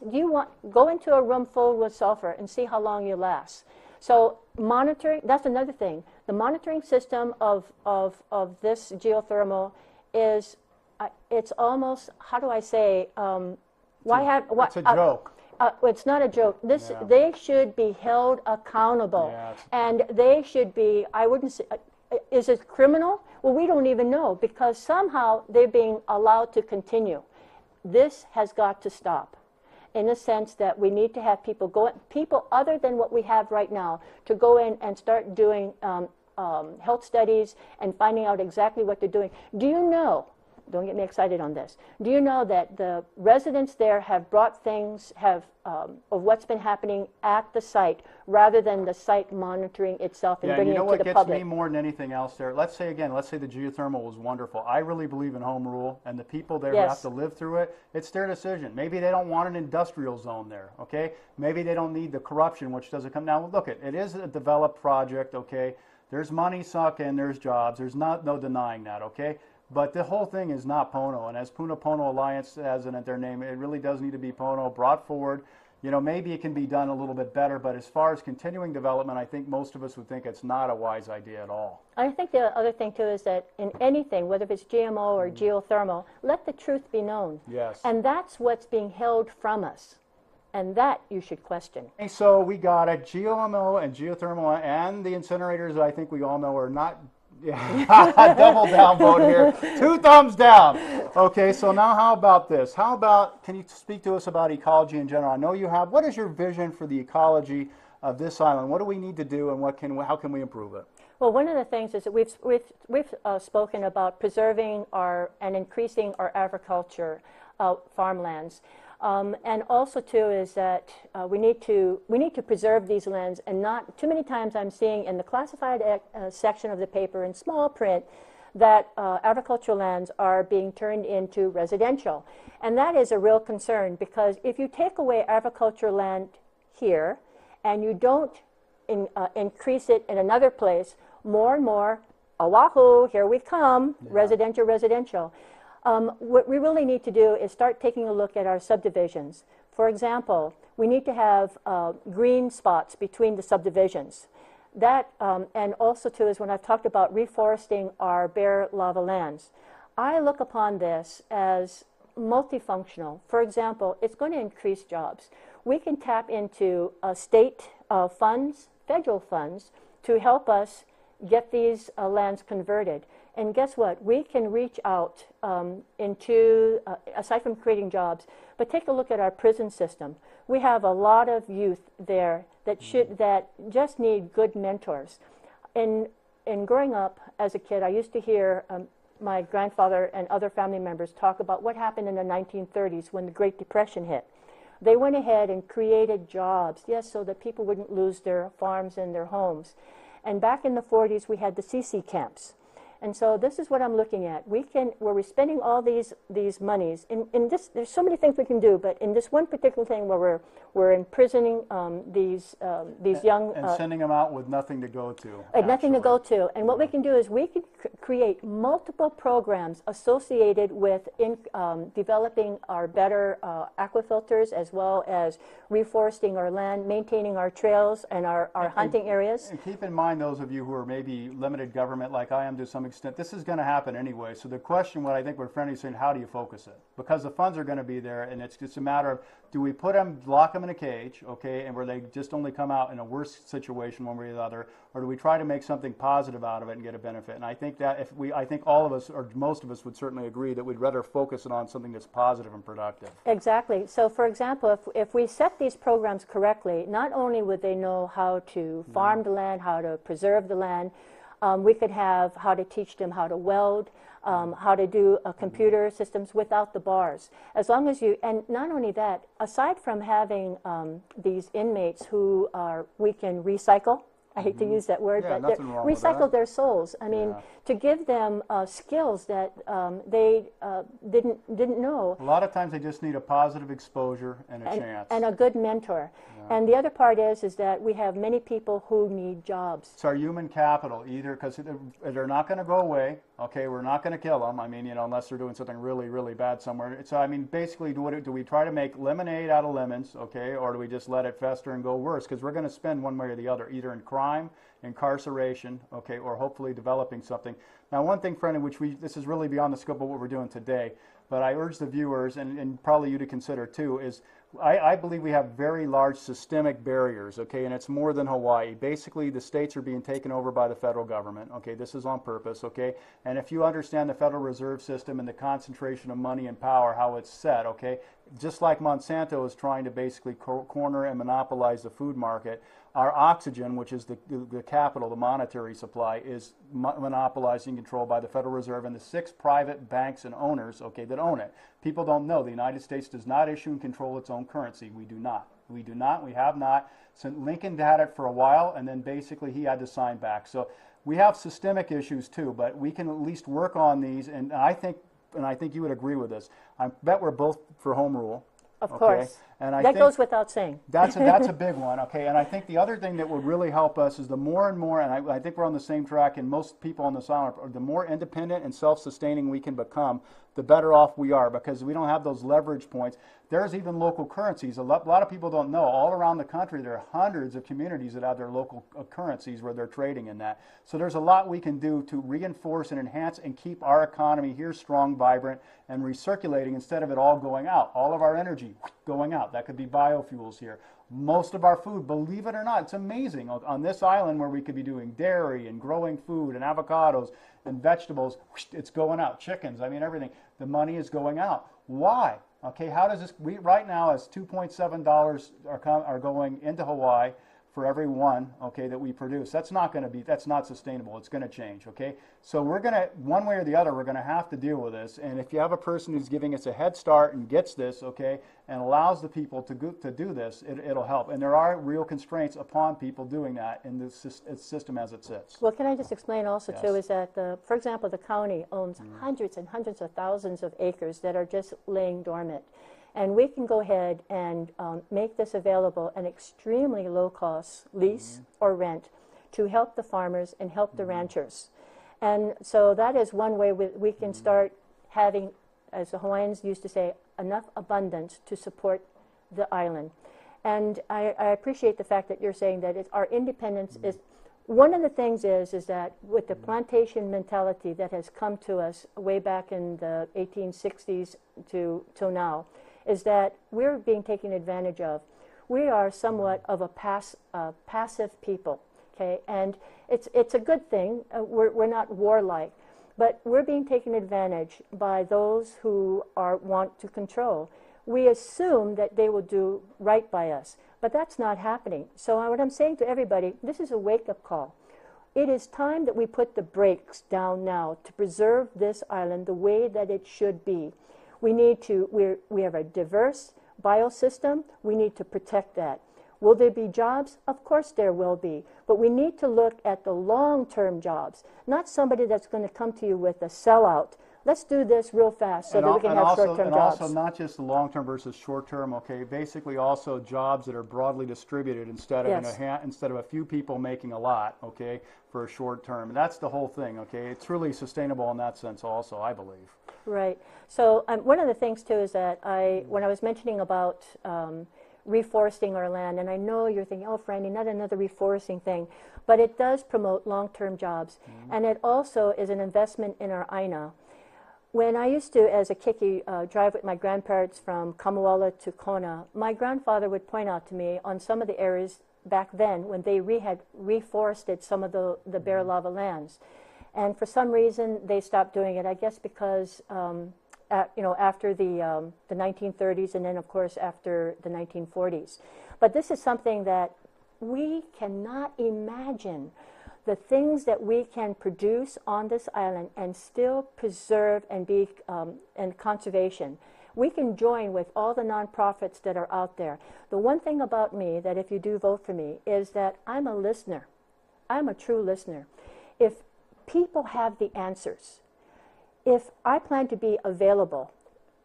Go into a room full with sulfur and see how long you last. So monitoring, that's another thing. The monitoring system of this geothermal is it's almost, how do I say, why have, what? It's a joke. It's not a joke. They should be held accountable, Yeah, and they should be. I wouldn't say. Is it criminal? Well, we don't even know because somehow they're being allowed to continue. This has got to stop, in the sense that we need to have people other than what we have right now, to go in and start doing health studies and finding out exactly what they're doing. Do you know? Don't get me excited on this. Do you know that the residents there have brought things of what's been happening at the site rather than the site monitoring itself and bringing it to the public? You know what gets me more than anything else there? Let's say the geothermal was wonderful. I really believe in home rule, and the people there who have to live through it, it's their decision. Maybe they don't want an industrial zone there, okay? Maybe they don't need the corruption, which doesn't come. Now, look, it is a developed project, okay? There's money sunk in, there's jobs. There's no denying that, okay? But the whole thing is not Pono, and as Puna Pono Alliance has in their name, it really does need to be Pono brought forward. You know, maybe it can be done a little bit better, but as far as continuing development, I think most of us would think it's not a wise idea at all. I think the other thing, too, is that in anything, whether it's GMO or geothermal, let the truth be known. Yes. And that's what's being held from us. And that you should question. Okay, so we got it, GMO and geothermal, and the incinerators that I think we all know are not. Yeah, double down vote here. 2 thumbs down. Okay, so now how about this? How about, can you speak to us about ecology in general? I know you have. What is your vision for the ecology of this island? What do we need to do, and how can we improve it? Well, one of the things is that we've spoken about preserving and increasing our agriculture farmlands. And also, too, is that we need to preserve these lands, and not too many times I'm seeing in the classified section of the paper in small print that agricultural lands are being turned into residential. And that is a real concern, because if you take away agricultural land here and you don't increase it in another place, more and more, Oahu, here we come, residential. What we really need to do is start taking a look at our subdivisions. For example, we need to have green spots between the subdivisions. That, and also too, is when I've talked about reforesting our bare lava lands. I look upon this as multifunctional. For example, it's going to increase jobs. We can tap into state funds, federal funds, to help us get these lands converted. And guess what? We can reach out aside from creating jobs, but take a look at our prison system. We have a lot of youth there that just need good mentors. In growing up as a kid, I used to hear my grandfather and other family members talk about what happened in the 1930s when the Great Depression hit. They went ahead and created jobs, yes, so that people wouldn't lose their farms and their homes. And back in the 40s, we had the CC camps. And so this is what I'm looking at. Where we're spending all these monies, in this, there's so many things we can do, but in this one particular thing where we're imprisoning these young... And sending them out with nothing to go to. Nothing to go to. And what we can do is we can create multiple programs associated with developing our better aquifilters, as well as reforesting our land, maintaining our trails and our hunting areas. And keep in mind, those of you who are maybe limited government like I am to some extent, this is going to happen anyway. So the question, what I think what Frannie's saying, how do you focus it? Because the funds are going to be there, and it's just a matter of, do we lock them in a cage, okay, and where they just only come out in a worse situation one way or the other, or do we try to make something positive out of it and get a benefit? And I think that I think all of us, or most of us, would certainly agree that we'd rather focus it on something that's positive and productive. Exactly. So, for example, if we set these programs correctly, not only would they know how to farm the land, how to preserve the land, we could have how to teach them how to weld, how to do computer systems without the bars. As long as and not only that, aside from having these inmates who we can recycle, I hate to use that word, but recycle their souls. I mean, to give them skills that they didn't know. A lot of times they just need a positive exposure and a chance. And a good mentor. And the other part is that we have many people who need jobs. It's our human capital, either because they're not going to go away. Okay, we're not going to kill them. I mean, you know, unless they're doing something really, really bad somewhere. So, I mean, basically, do we try to make lemonade out of lemons, okay, or do we just let it fester and go worse? Because we're going to spend one way or the other, either in crime, incarceration, okay, or hopefully developing something. Now, one thing, Frannie, which this is really beyond the scope of what we're doing today, but I urge the viewers, and probably you to consider too, is I believe we have very large systemic barriers, okay, and it's more than Hawaii. Basically, the states are being taken over by the federal government, okay, this is on purpose, okay, and if you understand the Federal Reserve System and the concentration of money and power, how it's set, okay, just like Monsanto is trying to basically corner and monopolize the food market, our oxygen, which is the capital, the monetary supply, is monopolized and controlled by the Federal Reserve and the 6 private banks and owners, okay, that own it. People don't know the United States does not issue and control its own currency. We do not. We do not. We have not. So Lincoln had it for a while, and then basically he had to sign back. So we have systemic issues too, but we can at least work on these, and I think you would agree with this. I bet we're both for home rule. Of course. And I that think goes without saying. That's a big one, okay? And I think the other thing that would really help us is the more and more, and I think we're on the same track, and most people on this island, the more independent and self-sustaining we can become, the better off we are, because we don't have those leverage points. There's even local currencies. A lot of people don't know. All around the country, there are hundreds of communities that have their local currencies where they're trading in that. So there's a lot we can do to reinforce and enhance and keep our economy here strong, vibrant, and recirculating instead of it all going out. All of our energy going out. That could be biofuels here. Most of our food, believe it or not, it's amazing. On this island where we could be doing dairy and growing food and avocados and vegetables, it's going out. Chickens, I mean everything. The money is going out. Why? Okay, how does this, right now as $2.7 are going into Hawaii for every one, okay, that we produce. That's not sustainable. It's going to change, okay? So we're going to, one way or the other, we're going to have to deal with this. And if you have a person who's giving us a head start and gets this, okay, and allows the people to do this, it'll help. And there are real constraints upon people doing that in the system as it sits. Well, can I just explain also, Yes. too, is that, for example, the county owns hundreds and hundreds of thousands of acres that are just laying dormant. And we can go ahead and make this available at extremely low cost, lease or rent, to help the farmers and help the ranchers. And so that is one way we can start having, as the Hawaiians used to say, enough abundance to support the island. And I appreciate the fact that you're saying that our independence is, one of the things is that with the plantation mentality that has come to us way back in the 1860s till now, is that we're being taken advantage of. We are somewhat of a passive people, okay? And it's a good thing. We're not warlike, but we're being taken advantage by those who want to control. We assume that they will do right by us, but that's not happening. So what I'm saying to everybody, this is a wake-up call. It is time that we put the brakes down now to preserve this island the way that it should be. We have a diverse biosystem. We need to protect that. Will there be jobs? Of course there will be. But we need to look at the long-term jobs, not somebody that's going to come to you with a sellout. Let's do this real fast so that we can have short-term jobs. And also not just the long-term versus short-term, okay, basically also jobs that are broadly distributed instead of, instead of a few people making a lot, okay, for a short term. And that's the whole thing, okay? It's really sustainable in that sense also, I believe. Right. So one of the things, too, is that when I was mentioning about reforesting our land, and I know you're thinking, oh, Frannie, not another reforesting thing, but it does promote long-term jobs. And it also is an investment in our aina. When I used to, as a kiki, drive with my grandparents from Kamuala to Kona, my grandfather would point out to me on some of the areas back then when they had reforested some of the bare lava lands. And for some reason, they stopped doing it, I guess because, after the 1930s and then, of course, after the 1940s. But this is something that we cannot imagine the things that we can produce on this island and still preserve and be in conservation. We can join with all the nonprofits that are out there. The one thing about me that if you do vote for me is that I'm a listener. I'm a true listener. If people have the answers, if I plan to be available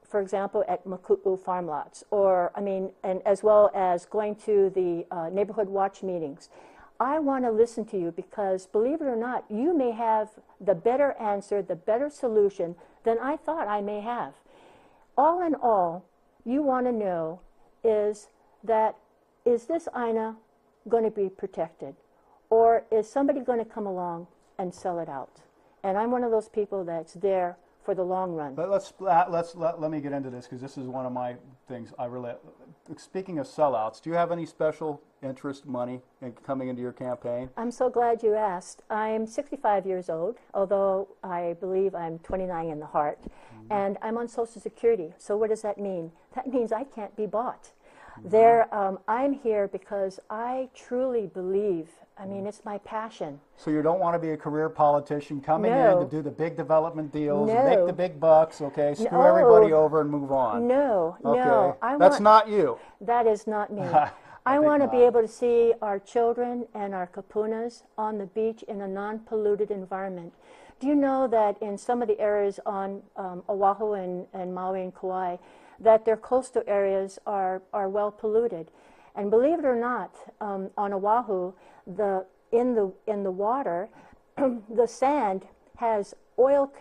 for example, at Maku'u farm lots, or, I mean, and as well as going to the neighborhood watch meetings. I want to listen to you because, believe it or not, you may have the better answer, the better solution than I thought I may have. All in all, you want to know is that, is this Aina going to be protected? Or is somebody going to come along and sell it out? And I'm one of those people that's there for the long run. But let me get into this because this is one of my things I really. Speaking of sellouts, do you have any special interest money in coming into your campaign? I'm so glad you asked. I'm 65 years old, although I believe I'm 29 in the heart, and I'm on Social Security. So what does that mean? That means I can't be bought. I'm here because I truly believe, I mean, it's my passion. So you don't want to be a career politician coming in to do the big development deals, No. make the big bucks, okay, screw everybody over and move on. No, Okay. no. That's not you. That is not me. I think want to be not. able to see our children and our kapunas on the beach in a non-polluted environment. Do you know that in some of the areas on Oahu and Maui and Kauai, that their coastal areas are well polluted? And believe it or not, on Oahu, in the water, the sand has oil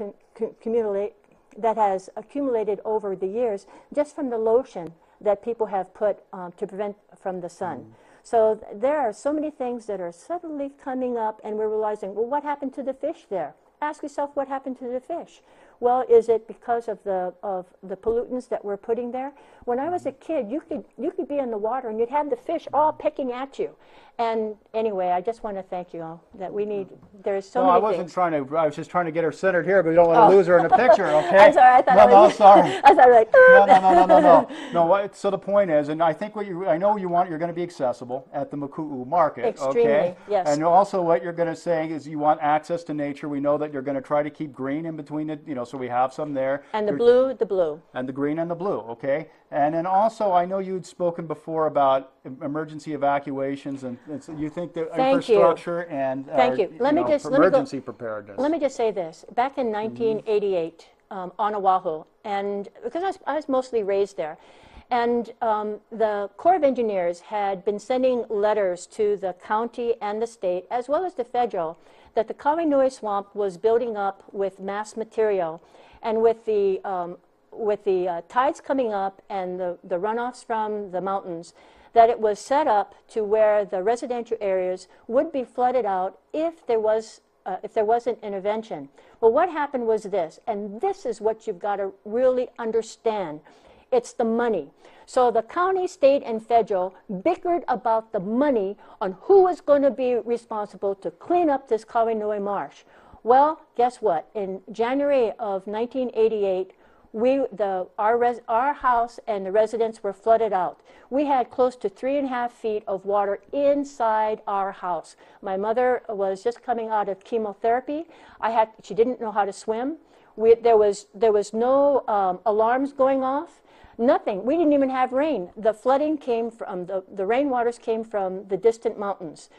that has accumulated over the years just from the lotion that people have put to prevent from the sun. So there are so many things that are suddenly coming up, and we're realizing, well, what happened to the fish there? Ask yourself what happened to the fish. Well, is it because of the pollutants that we're putting there? When I was a kid, you could be in the water and you'd have the fish all pecking at you. And anyway, I just want to thank you all that we need. There's so many things. I was just trying to get her centered here, but we don't want to lose her in the picture, okay? I'm sorry, I thought sorry. I thought like No. So the point is, and I think I know you're going to be accessible at the Maku'u market, Extremely, okay? yes. And also what you're going to say is you want access to nature. We know that you're going to try to keep green in between it, so we have some there. And the blue. And the green and the blue, okay? And then also, I know you'd spoken before about emergency evacuations, and so you think that infrastructure and emergency preparedness. Let me just say this. Back in 1988 on Oahu, and because I was mostly raised there, and the Corps of Engineers had been sending letters to the county and the state, as well as the federal, that the Kawenui Swamp was building up with mass material, and with the tides coming up and the runoffs from the mountains, that it was set up to where the residential areas would be flooded out if there wasn't intervention. Well, what happened was this, and this is what you've got to really understand. It's the money. So the county, state, and federal bickered about the money on who was going to be responsible to clean up this Kawenui Marsh. Well, guess what? In January of 1988, our house and the residents were flooded out. We had close to 3.5 feet of water inside our house. My mother was just coming out of chemotherapy. She didn't know how to swim. There was no alarms going off. Nothing. We didn't even have rain. The flooding came from the rainwaters came from the distant mountains.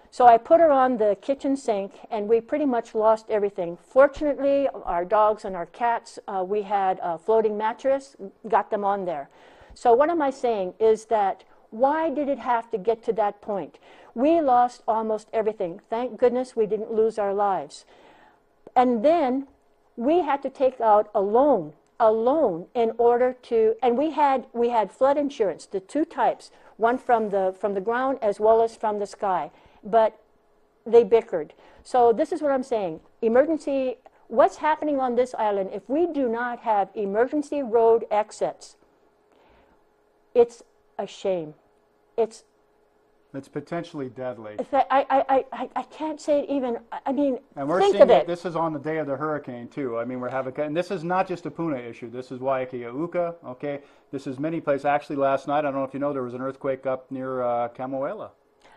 So I put her on the kitchen sink, and we pretty much lost everything. Fortunately, our dogs and our cats, we had a floating mattress, got them on there. So what am I saying is that why did it have to get to that point? We lost almost everything. Thank goodness we didn't lose our lives. And then we had to take out a loan in order to, and we had flood insurance, the two types, one from the ground as well as from the sky. But they bickered. So this is what I'm saying. What's happening on this island, if we do not have emergency road exits, it's a shame. It's potentially deadly. I can't say it even, I mean, and we're think seeing of it. This is on the day of the hurricane, too. I mean, and this is not just a Puna issue. This is Waiakea, okay? This is many places. Actually, last night, I don't know if you know, there was an earthquake up near Kamoela.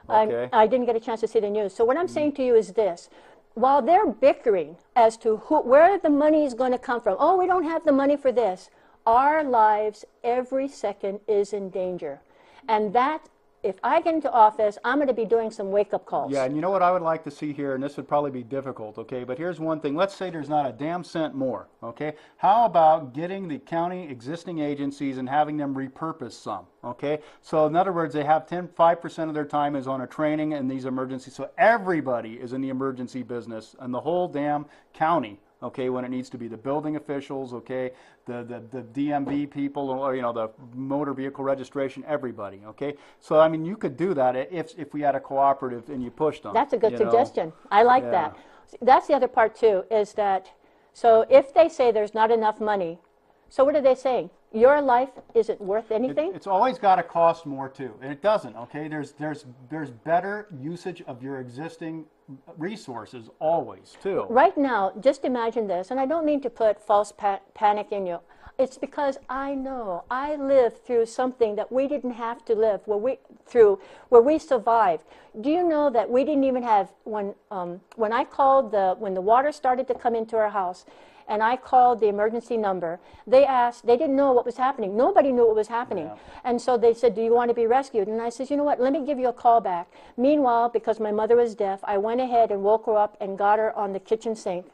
Okay. I didn't get a chance to see the news. So what I'm saying to you is this. While they're bickering as to where the money is going to come from, oh, we don't have the money for this, our lives every second is in danger. And that if I get into office, I'm going to be doing some wake-up calls. Yeah, and you know what I would like to see here, and this would probably be difficult, okay, but here's one thing. Let's say there's not a damn cent more, okay? How about getting the county existing agencies and having them repurpose some, okay? So in other words, they have 5% of their time is on a training in these emergencies, so everybody is in the emergency business, and the whole damn county, okay, when it needs to be the building officials, okay, the DMV people, or, you know, the motor vehicle registration, everybody, okay? So, I mean, you could do that if we had a cooperative and you pushed them. That's a good suggestion. I like that. That's the other part, too, is that, so if they say there's not enough money, so what are they saying? Your life isn't worth anything? It's always got to cost more, too, and it doesn't, okay? There's better usage of your existing resources always, too. Right now, just imagine this, and I don't mean to put false panic in you. It's because I know I lived through something that we didn't have to live, where we survived. Do you know that we didn't even have, when I called when the water started to come into our house, and I called the emergency number, they didn't know what was happening. Nobody knew what was happening. Yeah. And so they said, do you want to be rescued? And I said, you know what, let me give you a call back. Meanwhile, because my mother was deaf, I went ahead and woke her up and got her on the kitchen sink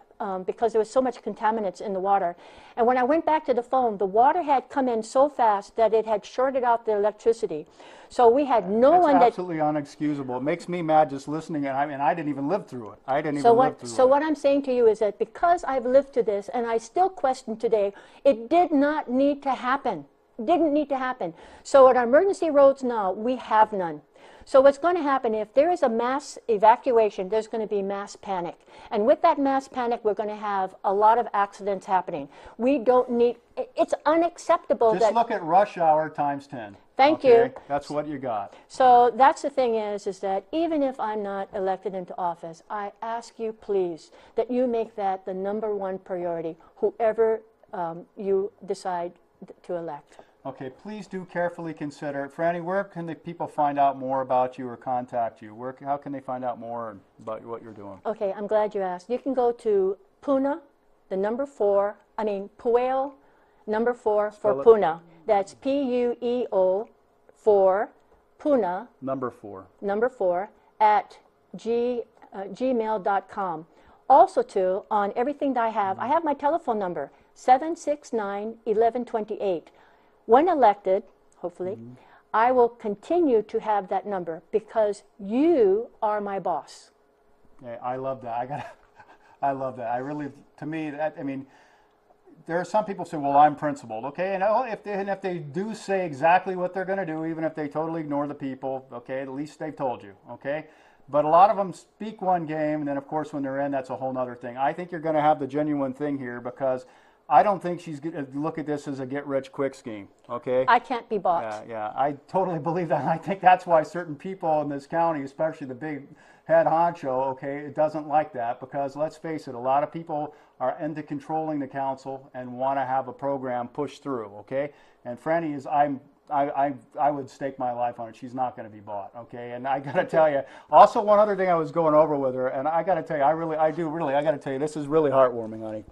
because there was so much contaminants in the water. And when I went back to the phone, the water had come in so fast that it had shorted out the electricity. So we had no one that... It's absolutely unexcusable. It makes me mad just listening, and I didn't even live through it. I didn't even live through it. So what I'm saying to you is that because I've lived through this, and I still question today, it did not need to happen. Didn't need to happen. So at our emergency roads now, we have none. So what's going to happen, if there is a mass evacuation, there's going to be mass panic. And with that mass panic, we're going to have a lot of accidents happening. We don't need, it's unacceptable. Just look at rush hour times 10. Thank you. That's what you got. So that's the thing is that even if I'm not elected into office, I ask you please that you make that the #1 priority, whoever you decide to elect. Okay, please do carefully consider it. Frannie, where can the people find out more about you or contact you? How can they find out more about what you're doing? Okay, I'm glad you asked. You can go to Puna, Pueo, #4 for Puna. That's Pueo 4, Puna, #4 at gmail.com. Also, too, on everything that I have my telephone number, 769-1128. When elected, hopefully, I will continue to have that number because you are my boss. Yeah, I love that. I love that. I really, to me, I mean, there are some people say, well, I'm principled, okay? And if they do say exactly what they're going to do, even if they totally ignore the people, okay, at least they've told you, okay? But a lot of them speak one game, and then, of course, when they're in, that's a whole other thing. I think you're going to have the genuine thing here because I don't think she's going to look at this as a get-rich-quick scheme, okay? I can't be bought. Yeah, I totally believe that. And I think that's why certain people in this county, especially the big head honcho, okay, it doesn't like that because, let's face it, a lot of people are into controlling the council and want to have a program pushed through, okay? And Frannie is, I would stake my life on it. She's not going to be bought, okay? And I got to tell you, also one other thing I was going over with her, and I got to tell you, I got to tell you, this is really heartwarming, honey.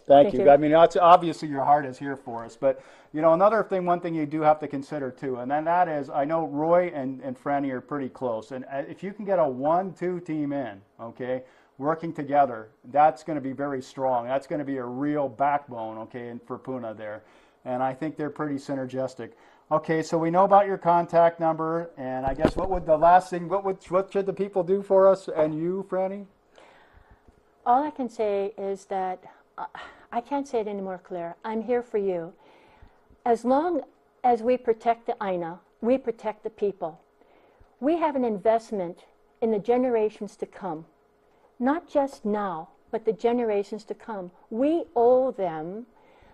Thank you. I mean, obviously your heart is here for us, but you know, one thing you do have to consider too, and then that is, I know Roy and Frannie are pretty close, and if you can get a 1-2 team in, okay, working together, that's going to be very strong. That's going to be a real backbone, okay, for Puna there, and I think they're pretty synergistic. Okay, so we know about your contact number, and I guess what should the people do for us and you, Frannie? All I can say is that I can't say it any more clear. I'm here for you. As long as we protect the Aina, we protect the people. We have an investment in the generations to come. Not just now, but the generations to come. We owe them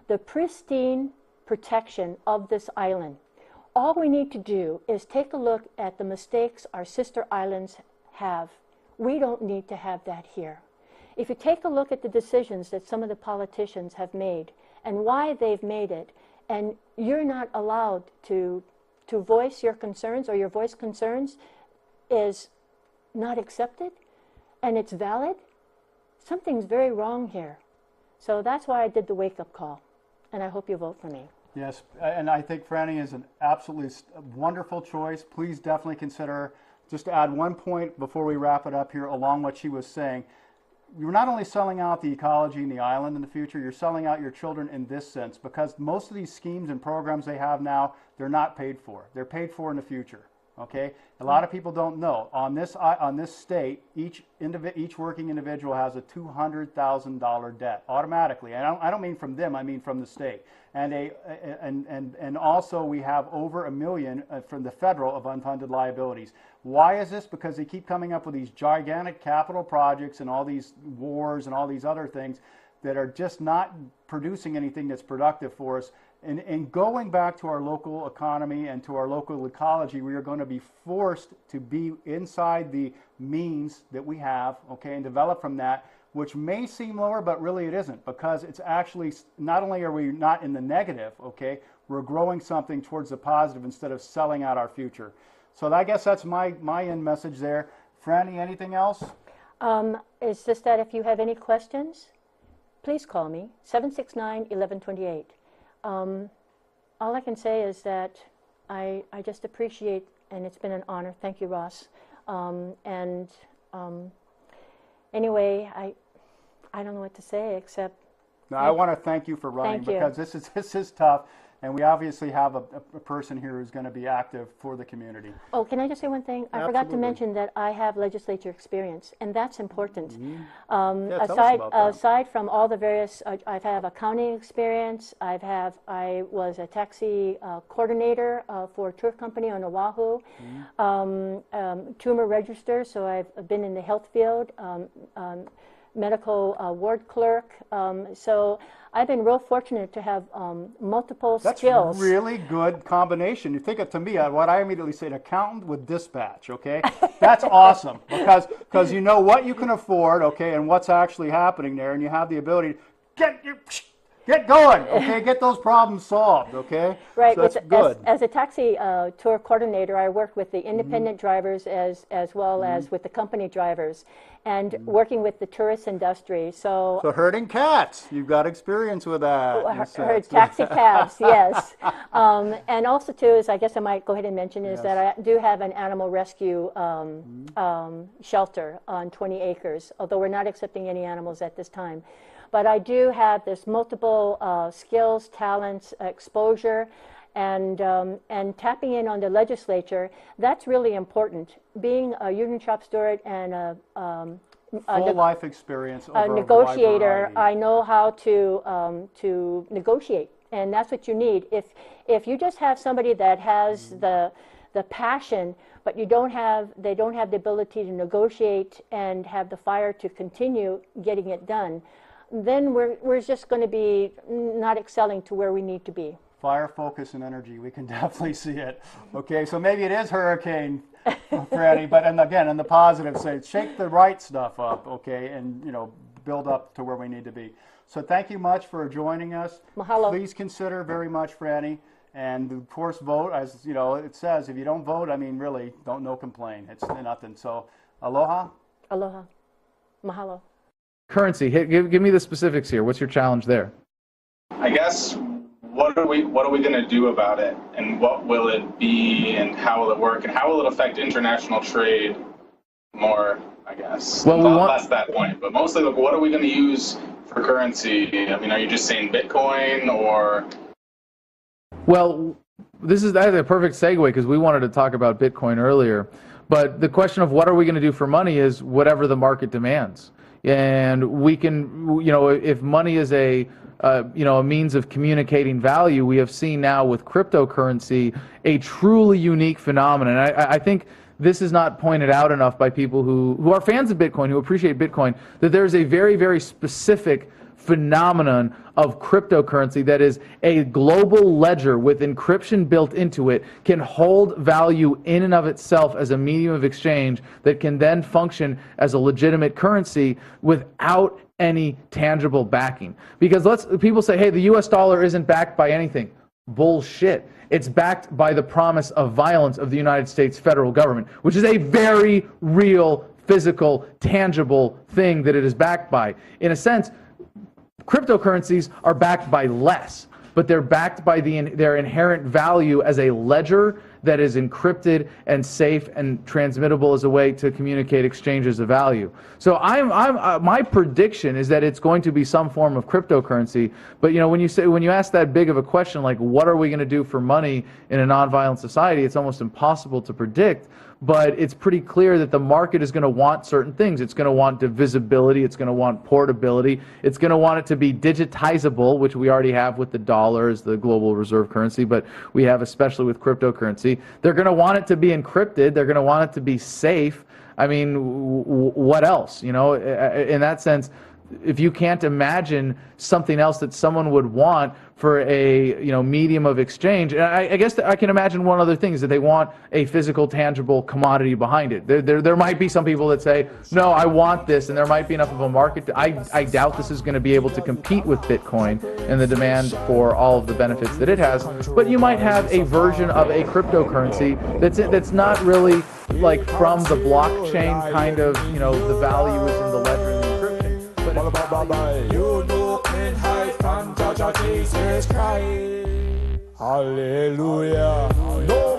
the pristine protection of this island. All we need to do is take a look at the mistakes our sister islands have. We don't need to have that here. If you take a look at the decisions that some of the politicians have made and why they've made it, and you're not allowed to voice your concerns or your voice concerns is not accepted and it's valid, something's very wrong here. So that's why I did the wake-up call, and I hope you vote for me. Yes, and I think Frannie is an absolutely wonderful choice. Please definitely consider, just to add one point before we wrap it up here along what she was saying, you're not only selling out the ecology and the island in the future, you're selling out your children in this sense, because most of these schemes and programs they have now, they're not paid for. They're paid for in the future. Okay, a lot of people don't know. On this state, each working individual has a $200,000 debt automatically. I don't mean from them. I mean from the state. And also we have over $1 million from the federal of unfunded liabilities. Why is this? Because they keep coming up with these gigantic capital projects and all these wars and all these other things that are just not producing anything that's productive for us. And going back to our local economy and to our local ecology, we are going to be forced to be inside the means that we have, okay, and develop from that, which may seem lower, but really it isn't, because it's actually, not only are we not in the negative, okay, we're growing something towards the positive instead of selling out our future. So I guess that's my end message there. Frannie, anything else? It's just that if you have any questions, please call me, 769-1128. All I can say is that I just appreciate, and it's been an honor. Thank you, Ross. Anyway, I don't know what to say except. No, I want to thank you for running, because this is tough, and we obviously have a person here who's going to be active for the community. Oh, can I just say one thing? I forgot to mention that I have legislature experience, and that's important. Aside from all the various, I have accounting experience. I was a taxi coordinator for a tour company on Oahu, tumor register, so I've been in the health field, medical ward clerk. So I've been real fortunate to have multiple skills. That's a really good combination. You think of, to me, what I immediately say, an accountant with dispatch, okay? That's awesome, because you know what you can afford, okay, and what's actually happening there, and you have the ability to get going, okay? Get those problems solved, okay? Right. So that's good. As a taxi tour coordinator, I work with the independent drivers as well as with the company drivers, and working with the tourist industry. So herding cats, you've got experience with that. Taxi cabs, yes. And also too, is I guess I might go ahead and mention is that I do have an animal rescue shelter on 20 acres, although we're not accepting any animals at this time. But I do have this multiple skills, talents, exposure, and tapping in on the legislature. That's really important. Being a union shop steward and a full life experience over a negotiator, I know how to negotiate, and that's what you need. If you just have somebody that has the passion, but they don't have the ability to negotiate and have the fire to continue getting it done, then we're just going to be not excelling to where we need to be. Fire, focus, and energy. We can definitely see it. Okay, so maybe it is hurricane, Frannie, but again, in the positive sense, shake the right stuff up, okay, and build up to where we need to be. So thank you much for joining us. Mahalo. Please consider very much, Frannie, and of course vote. As it says, if you don't vote, I mean, really, no complain. It's nothing. So aloha. Aloha. Mahalo. Currency. Give me the specifics here. What's your challenge there? I guess what are we going to do about it, and what will it be, and how will it work, and how will it affect international trade more? I guess. Well, that's that point. But mostly, look, what are we going to use for currency? I mean, are you just saying Bitcoin or? Well, this is a perfect segue because we wanted to talk about Bitcoin earlier. But the question of what are we going to do for money is whatever the market demands. And we can, if money is a means of communicating value, we have seen now with cryptocurrency a truly unique phenomenon. I think this is not pointed out enough by people who are fans of Bitcoin, who appreciate Bitcoin, that there's a very, very specific phenomenon of cryptocurrency that is a global ledger with encryption built into it, can hold value in and of itself as a medium of exchange that can then function as a legitimate currency without any tangible backing. Because people say, hey, the US dollar isn't backed by anything. Bullshit. It's backed by the promise of violence of the United States federal government, which is a very real, physical, tangible thing that it is backed by. In a sense, cryptocurrencies are backed by less. but they're backed by their inherent value as a ledger that is encrypted and safe and transmittable as a way to communicate exchanges of value. So my prediction is that it's going to be some form of cryptocurrency. But when you ask that big of a question, like what are we going to do for money in a nonviolent society, it's almost impossible to predict. But it's pretty clear that the market is going to want certain things. It's going to want divisibility. It's going to want portability. It's going to want it to be digitizable, which we already have with the dollar as the global reserve currency, but we have especially with cryptocurrency. They're going to want it to be encrypted. They're going to want it to be safe. I mean, what else? In that sense, if you can't imagine something else that someone would want for a medium of exchange, and I guess I can imagine one other thing is that they want a physical, tangible commodity behind it. There might be some people that say, no, I want this, and there might be enough of a market. I doubt this is going to be able to compete with Bitcoin and the demand for all of the benefits that it has. But you might have a version of a cryptocurrency that's not really like from the blockchain kind of, the value is in the ledger and the encryption. But you know and hide from Judge Jesus Christ. Hallelujah. No